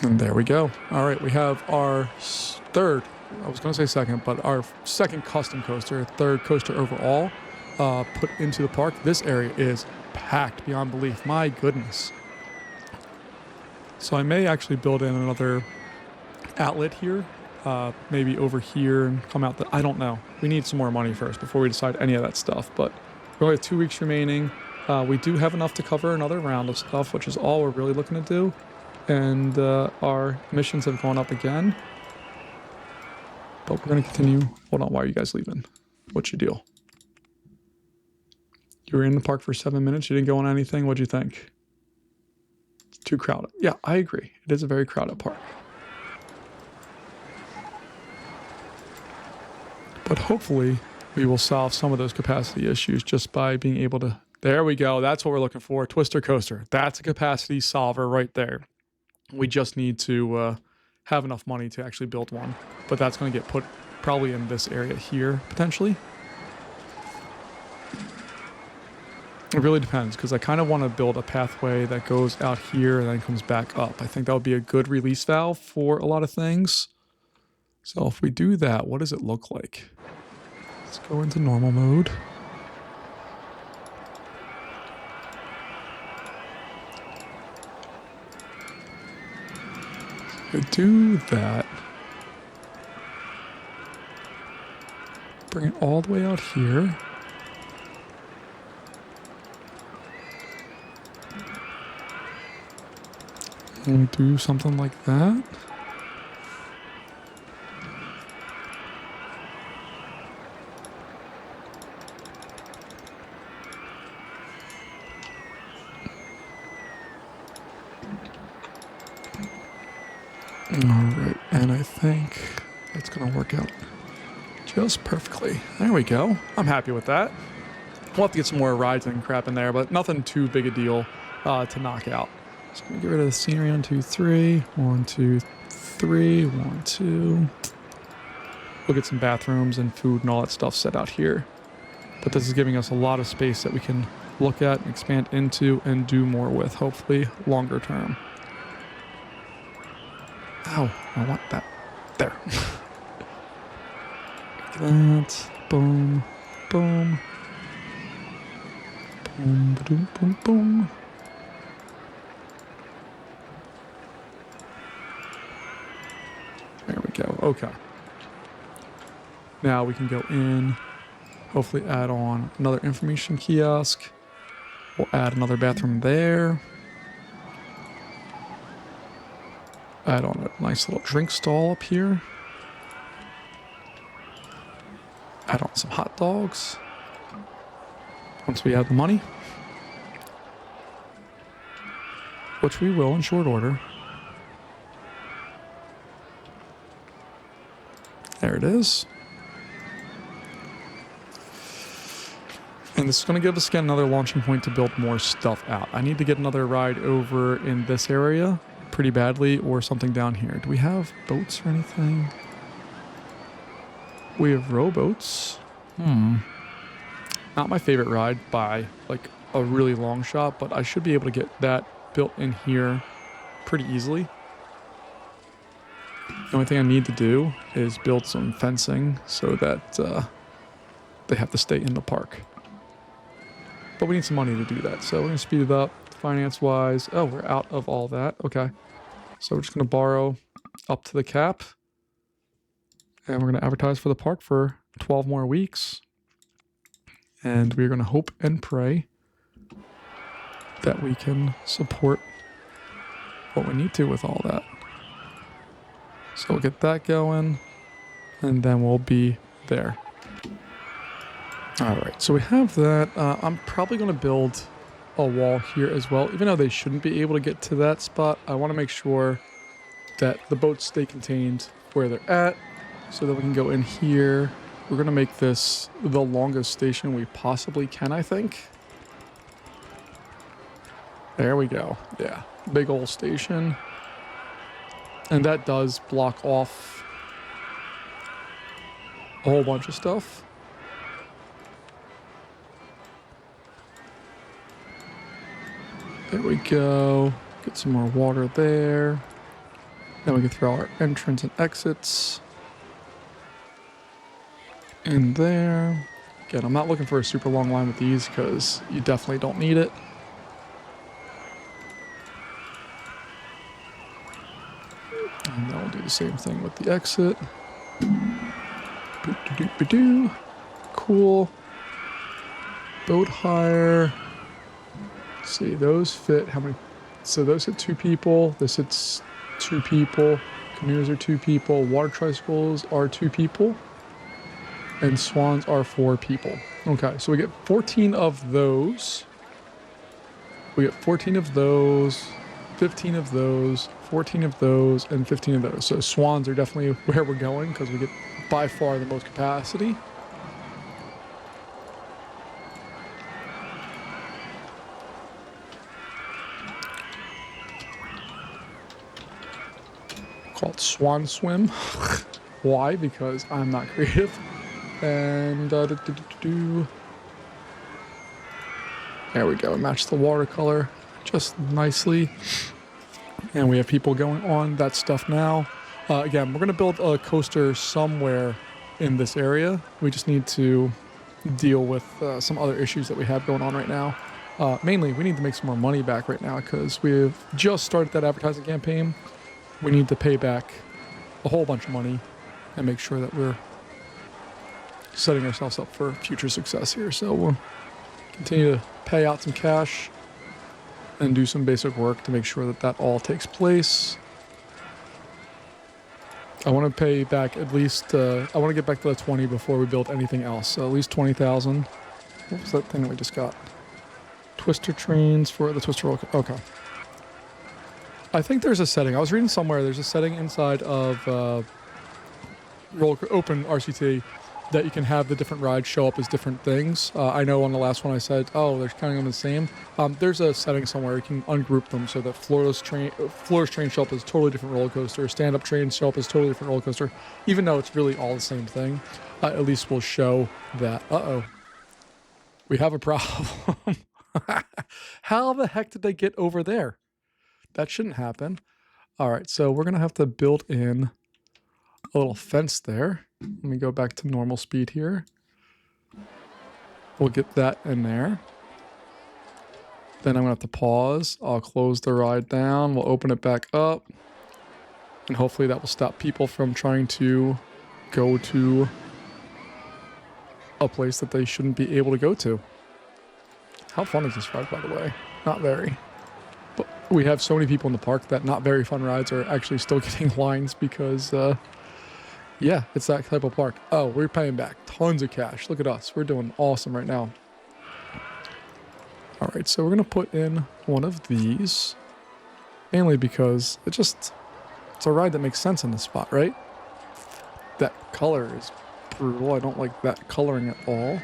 And there we go. All right, we have our third, I was going to say second, but our second custom coaster, third coaster overall, put into the park. This area is packed beyond belief. My goodness. So I may actually build in another outlet here, maybe over here and come out. I don't know. We need some more money first before we decide any of that stuff. But we only have 2 weeks remaining. We do have enough to cover another round of stuff, which is all we're really looking to do. And our missions have gone up again. But we're going to continue. Hold on, why are you guys leaving? What's your deal? You were in the park for 7 minutes. You didn't go on anything. What'd you think? It's too crowded. Yeah, I agree. It is a very crowded park. But hopefully we will solve some of those capacity issues just by being able to... There we go. That's what we're looking for. Twister coaster. That's a capacity solver right there. We just need to have enough money to actually build one. But that's going to get put probably in this area here, potentially. It really depends, because I kind of want to build a pathway that goes out here and then comes back up. I think that would be a good release valve for a lot of things. So if we do that, what does it look like? Let's go into normal mode. We do that. Bring it all the way out here. And do something like that. Alright, and I think that's going to work out just perfectly. There we go. I'm happy with that. We'll have to get some more rides and crap in there, but nothing too big a deal to knock out. So I'm going to get rid of the scenery. 1, 2, 3. 1, 2, 3. 1, 2. We'll get some bathrooms and food and all that stuff set out here. But this is giving us a lot of space that we can look at and expand into and do more with, hopefully longer term. Ow, I want that. There. That. Boom. Boom. Boom, boom, boom, boom. There we go. Okay. Now we can go in, hopefully add on another information kiosk. We'll add another bathroom there. Add on a nice little drink stall up here. Add on some hot dogs. Once we have the money. Which we will in short order. There it is. And this is going to give us, again, another launching point to build more stuff out. I need to get another ride over in this area pretty badly, or something down here. Do we have boats or anything? We have rowboats. Not my favorite ride by like a really long shot, but I should be able to get that built in here pretty easily. The only thing I need to do is build some fencing so that they have to stay in the park. But we need some money to do that, so we're going to speed it up finance-wise. Oh, we're out of all that. Okay. So we're just going to borrow up to the cap. And we're going to advertise for the park for 12 more weeks. And we're going to hope and pray that we can support what we need to with all that. So we'll get that going, and then we'll be there. All right, so we have that. I'm probably going to build a wall here as well. Even though they shouldn't be able to get to that spot, I want to make sure that the boats stay contained where they're at so that we can go in here. We're going to make this the longest station we possibly can, I think. There we go. Yeah, big old station. And that does block off a whole bunch of stuff. There we go. Get some more water there. Then we can throw our entrance and exits in there. Again, I'm not looking for a super long line with these because you definitely don't need it. And then we'll do the same thing with the exit. Boop-de-doop-de-doo. Cool. Boat hire. Let's see, those fit how many? So those hit 2 people. This hits 2 people. Canoes are 2 people. Water tricycles are 2 people. And swans are 4 people. Okay, so we get 14 of those. We get 14 of those, 15 of those, 14 of those, and 15 of those. So swans are definitely where we're going because we get by far the most capacity. Called Swan Swim. Why? Because I'm not creative. And there we go. Match the watercolor just nicely. And we have people going on that stuff now. Again, we're going to build a coaster somewhere in this area. We just need to deal with some other issues that we have going on right now. Mainly, we need to make some more money back right now because we've just started that advertising campaign. We need to pay back a whole bunch of money and make sure that we're setting ourselves up for future success here. So we'll continue to pay out some cash and do some basic work to make sure that that all takes place. I want to pay back at least, I want to get back to the 20 before we build anything else. So at least 20,000. What was that thing that we just got? Twister trains for the Twister roll. Okay. I think there's a setting. I was reading somewhere there's a setting inside of Open RCT that you can have the different rides show up as different things. I know on the last one I said, oh, they're kind of on the same. There's a setting somewhere you can ungroup them so that floorless train show up as a totally different roller coaster, stand-up trains show up as totally different roller coaster, even though it's really all the same thing. At least we'll show that, we have a problem. How the heck did they get over there? That shouldn't happen. All right, so we're going to have to build in a little fence there. Let me go back to normal speed here. We'll get that in there. Then I'm going to have to pause. I'll close the ride down. We'll open it back up. And hopefully that will stop people from trying to go to a place that they shouldn't be able to go to. How fun is this ride, by the way? Not very. But we have so many people in the park that not very fun rides are actually still getting lines because, yeah, it's that type of park. Oh, we're paying back tons of cash. Look at us. We're doing awesome right now. All right, so we're going to put in one of these. Mainly because it's a ride that makes sense in this spot, right? That color is brutal. I don't like that coloring at all.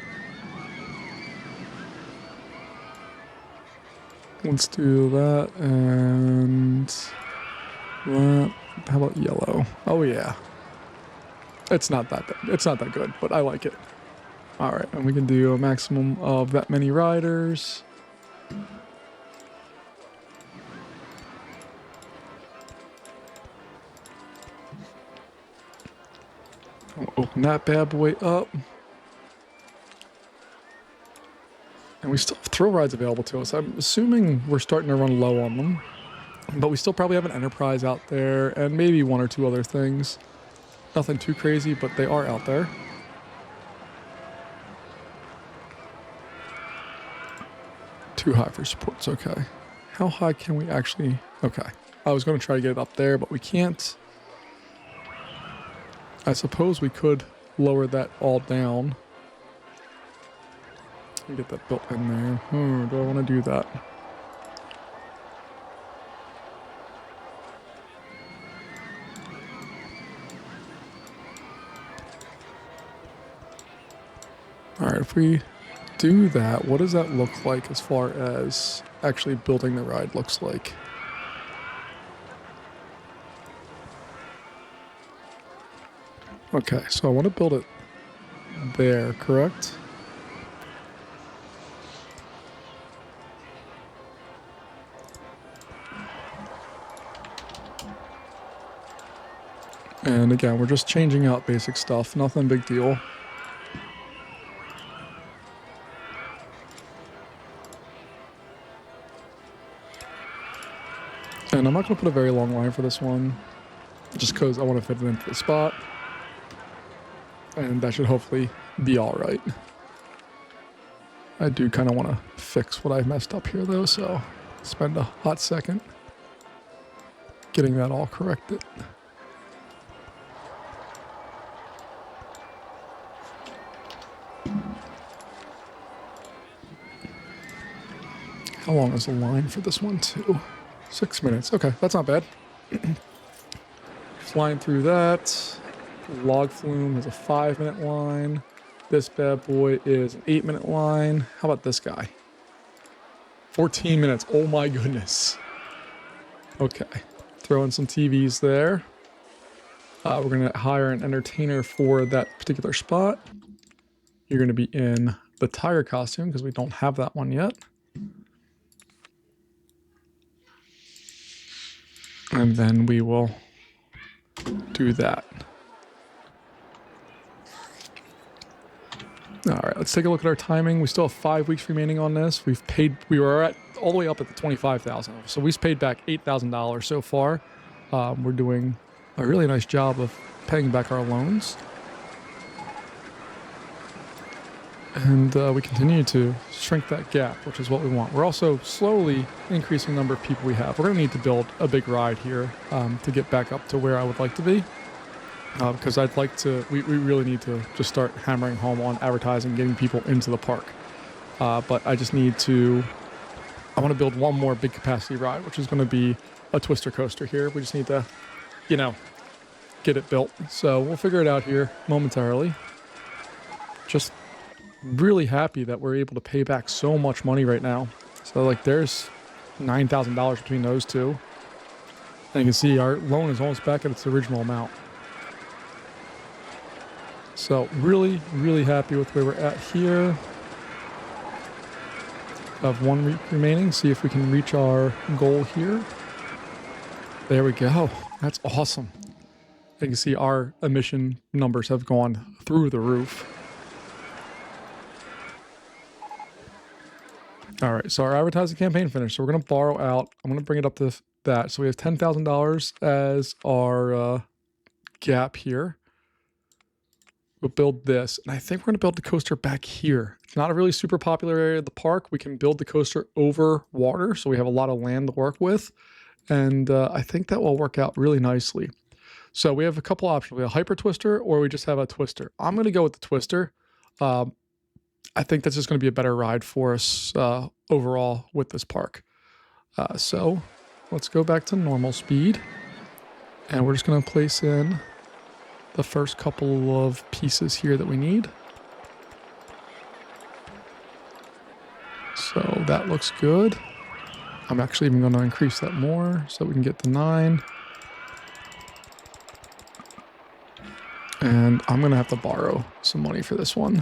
Let's do that and that. How about yellow? Oh yeah. It's not that bad. It's not that good, but I like it. All right, and we can do a maximum of that many riders. We'll open that bad boy up. And we still have thrill rides available to us. I'm assuming we're starting to run low on them. But we still probably have an Enterprise out there and maybe one or two other things. Nothing too crazy, but they are out there. Too high for supports, okay. How high can we actually... Okay. I was going to try to get it up there, but we can't. I suppose we could lower that all down. And get that built in there. Do I want to do that? Alright, if we do that, what does that look like as far as actually building the ride looks like? Okay, so I want to build it there, correct? And again, we're just changing out basic stuff, nothing big deal. And I'm not going to put a very long line for this one, just because I want to fit it into the spot. And that should hopefully be all right. I do kind of want to fix what I messed up here though, so spend a hot second getting that all corrected. How long is the line for this one too? 6 minutes. Okay, that's not bad. Flying through that. Log Flume has a 5-minute line. This bad boy is an 8-minute line. How about this guy? 14 minutes. Oh my goodness. Okay. Throw in some TVs there. We're going to hire an entertainer for that particular spot. You're going to be in the tiger costume because we don't have that one yet. And then we will do that. All right, let's take a look at our timing. We still have 5 weeks remaining on this. We were at all the way up at the 25,000. So we've paid back $8,000 so far. We're doing a really nice job of paying back our loans. And we continue to shrink that gap, which is what we want. We're also slowly increasing the number of people we have. We're going to need to build a big ride here to get back up to where I would like to be. Because I'd like to, we really need to just start hammering home on advertising, getting people into the park. But I just need to, I want to build one more big capacity ride, which is going to be a twister coaster here. We just need to, you know, get it built. So we'll figure it out here momentarily. Just really happy that we're able to pay back so much money right now. So like there's $9,000 between those two. And you can see our loan is almost back at its original amount. So really, really happy with where we're at here. Have 1 week remaining. See if we can reach our goal here. There we go. That's awesome. You can see our emission numbers have gone through the roof. All right, so our advertising campaign finished. So we're going to borrow out. I'm going to bring it up to that. So we have $10,000 as our gap here. We'll build this, and I think we're going to build the coaster back here. It's not a really super popular area of the park. We can build the coaster over water, so we have a lot of land to work with, and I think that will work out really nicely. So we have a couple options. We have a hyper twister, or we just have a twister. I'm going to go with the twister. I think that's just going to be a better ride for us overall with this park. So let's go back to normal speed, and we're just going to place in the first couple of pieces here that we need. So that looks good. I'm actually even going to increase that more so we can get to 9. And I'm going to have to borrow some money for this one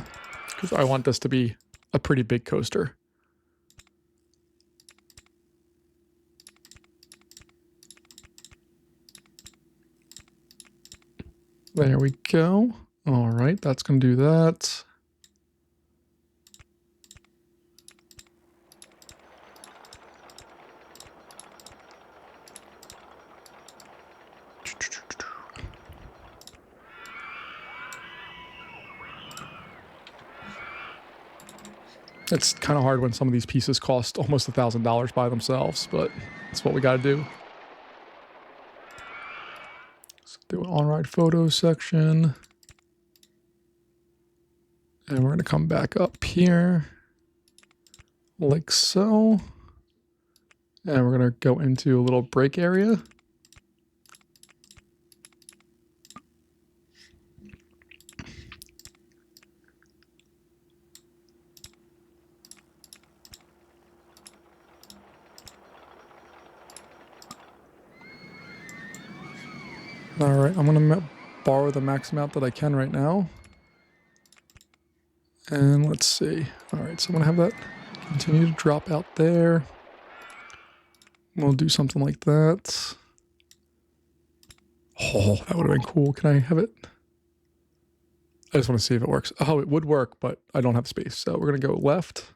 because I want this to be a pretty big coaster. There we go. Oh right, that's going to do that. It's kind of hard when some of these pieces cost almost $1,000 by themselves, but that's what we got to do. So do an on-ride photos section. And we're going to come back up here like so. And we're going to go into a little break area. All right, I'm going to borrow the max amount that I can right now. And let's see. All right, so I'm going to have that continue to drop out there. We'll do something like that. Oh, that would have been cool. Can I have it? I just want to see if it works. Oh, it would work, but I don't have space. So we're going to go left.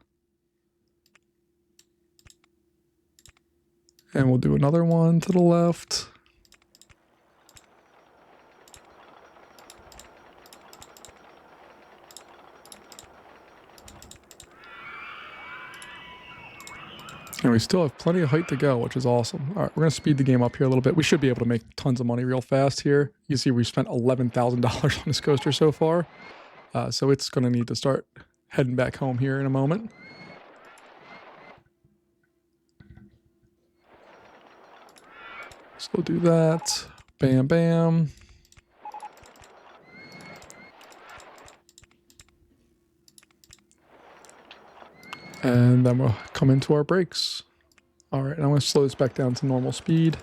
And we'll do another one to the left. And we still have plenty of height to go, which is awesome. All right, we're going to speed the game up here a little bit. We should be able to make tons of money real fast here. You see we spent $11,000 on this coaster so far. So it's going to need to start heading back home here in a moment. So we'll do that. Bam, bam. And then we'll come into our brakes. All right, and I'm going to slow this back down to normal speed.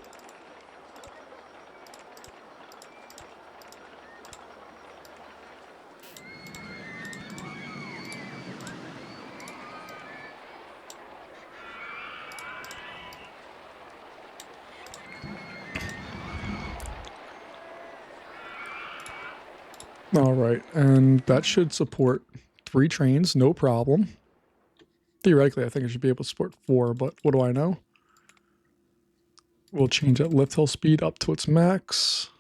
All right, and that should support 3 trains, no problem. Theoretically, I think it should be able to support 4, but what do I know? We'll change that lift hill speed up to its max.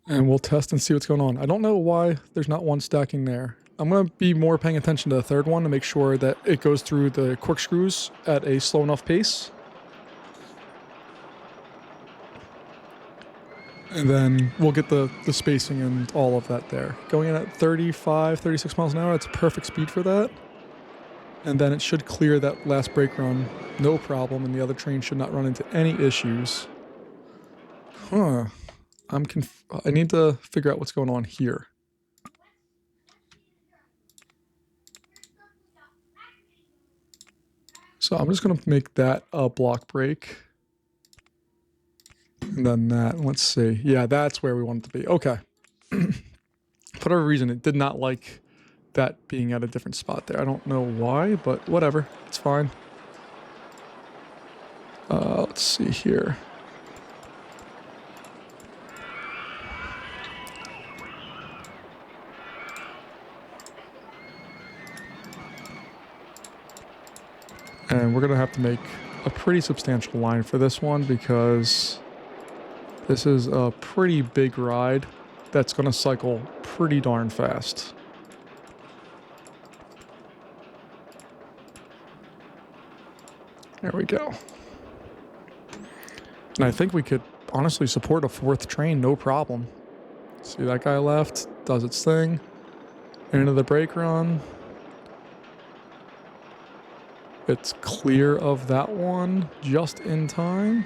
And we'll test and see what's going on. I don't know why there's not one stacking there. I'm going to be more paying attention to the third one to make sure that it goes through the corkscrews at a slow enough pace. And then we'll get the spacing and all of that there. Going in at 35, 36 miles an hour, that's a perfect speed for that. And then it should clear that last brake run, no problem, and the other train should not run into any issues. Huh. I need to figure out what's going on here. So I'm just going to make that a block brake. And then that, let's see. Yeah, that's where we want it to be. Okay. For whatever reason, it did not like that being at a different spot there. I don't know why, but whatever. It's fine. Let's see here. And we're going to have to make a pretty substantial line for this one because this is a pretty big ride that's going to cycle pretty darn fast. There we go. And I think we could honestly support a 4th train, no problem. See, that guy left, does its thing. Into the brake run. It's clear of that one just in time.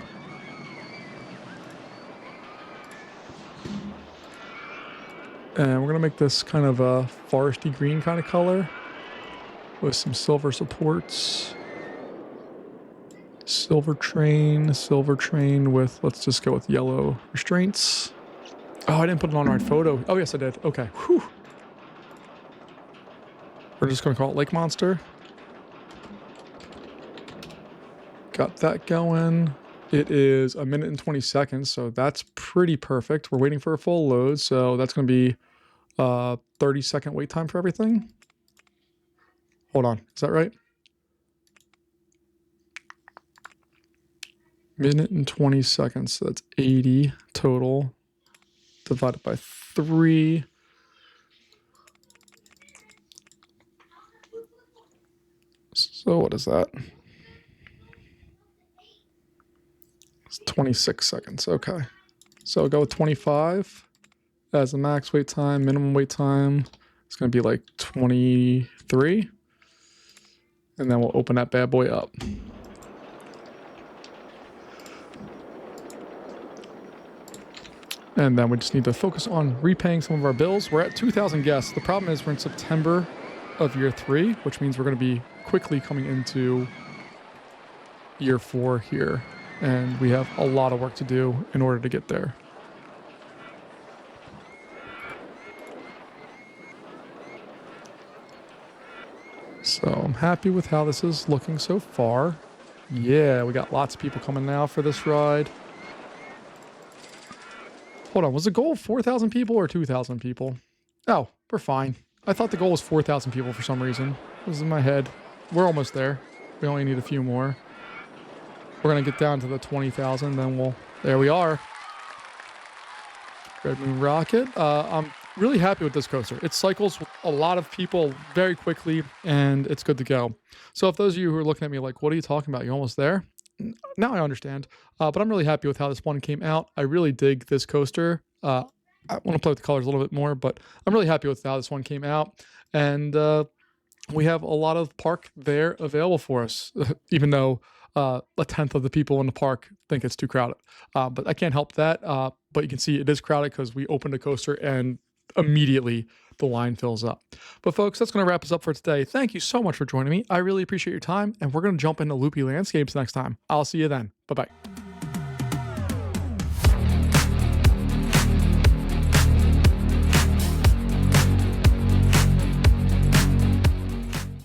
And we're going to make this kind of a foresty green kind of color with some silver supports. Silver train with, let's just go with yellow restraints. Oh, I didn't put it on right photo. Oh, yes, I did. Okay. Whew. We're just going to call it Lake Monster. Got that going. It is 1 minute and 20 seconds, so that's pretty perfect. We're waiting for a full load, so that's going to be 30-second wait time for everything. Hold on, is that right? Minute and 20 seconds, so that's 80 total, divided by 3. So what is that? It's 26 seconds, okay. So I'll go with 25 as the max wait time. Minimum wait time is gonna be like 23. And then we'll open that bad boy up. And then we just need to focus on repaying some of our bills. We're at 2,000 guests. The problem is we're in September of year 3, which means we're going to be quickly coming into year 4 here. And we have a lot of work to do in order to get there. So I'm happy with how this is looking so far. Yeah, we got lots of people coming now for this ride. Hold on, was the goal 4,000 people or 2,000 people? Oh, we're fine. I thought the goal was 4,000 people for some reason. It was in my head. We're almost there. We only need a few more. We're going to get down to the 20,000, then we'll... There we are. Red Moon Rocket. I'm really happy with this coaster. It cycles with a lot of people very quickly, and it's good to go. So if those of you who are looking at me like, what are you talking about? You almost there? Now I understand. But I'm really happy with how this one came out. I really dig this coaster. I want to play with the colors a little bit more, but I'm really happy with how this one came out. And we have a lot of park there available for us, even though a tenth of the people in the park think it's too crowded. But I can't help that. But you can see it is crowded because we opened a coaster and immediately the line fills up. But folks, that's going to wrap us up for today. Thank you so much for joining me. I really appreciate your time, and we're going to jump into Loopy Landscapes next time. I'll see you then. Bye-bye.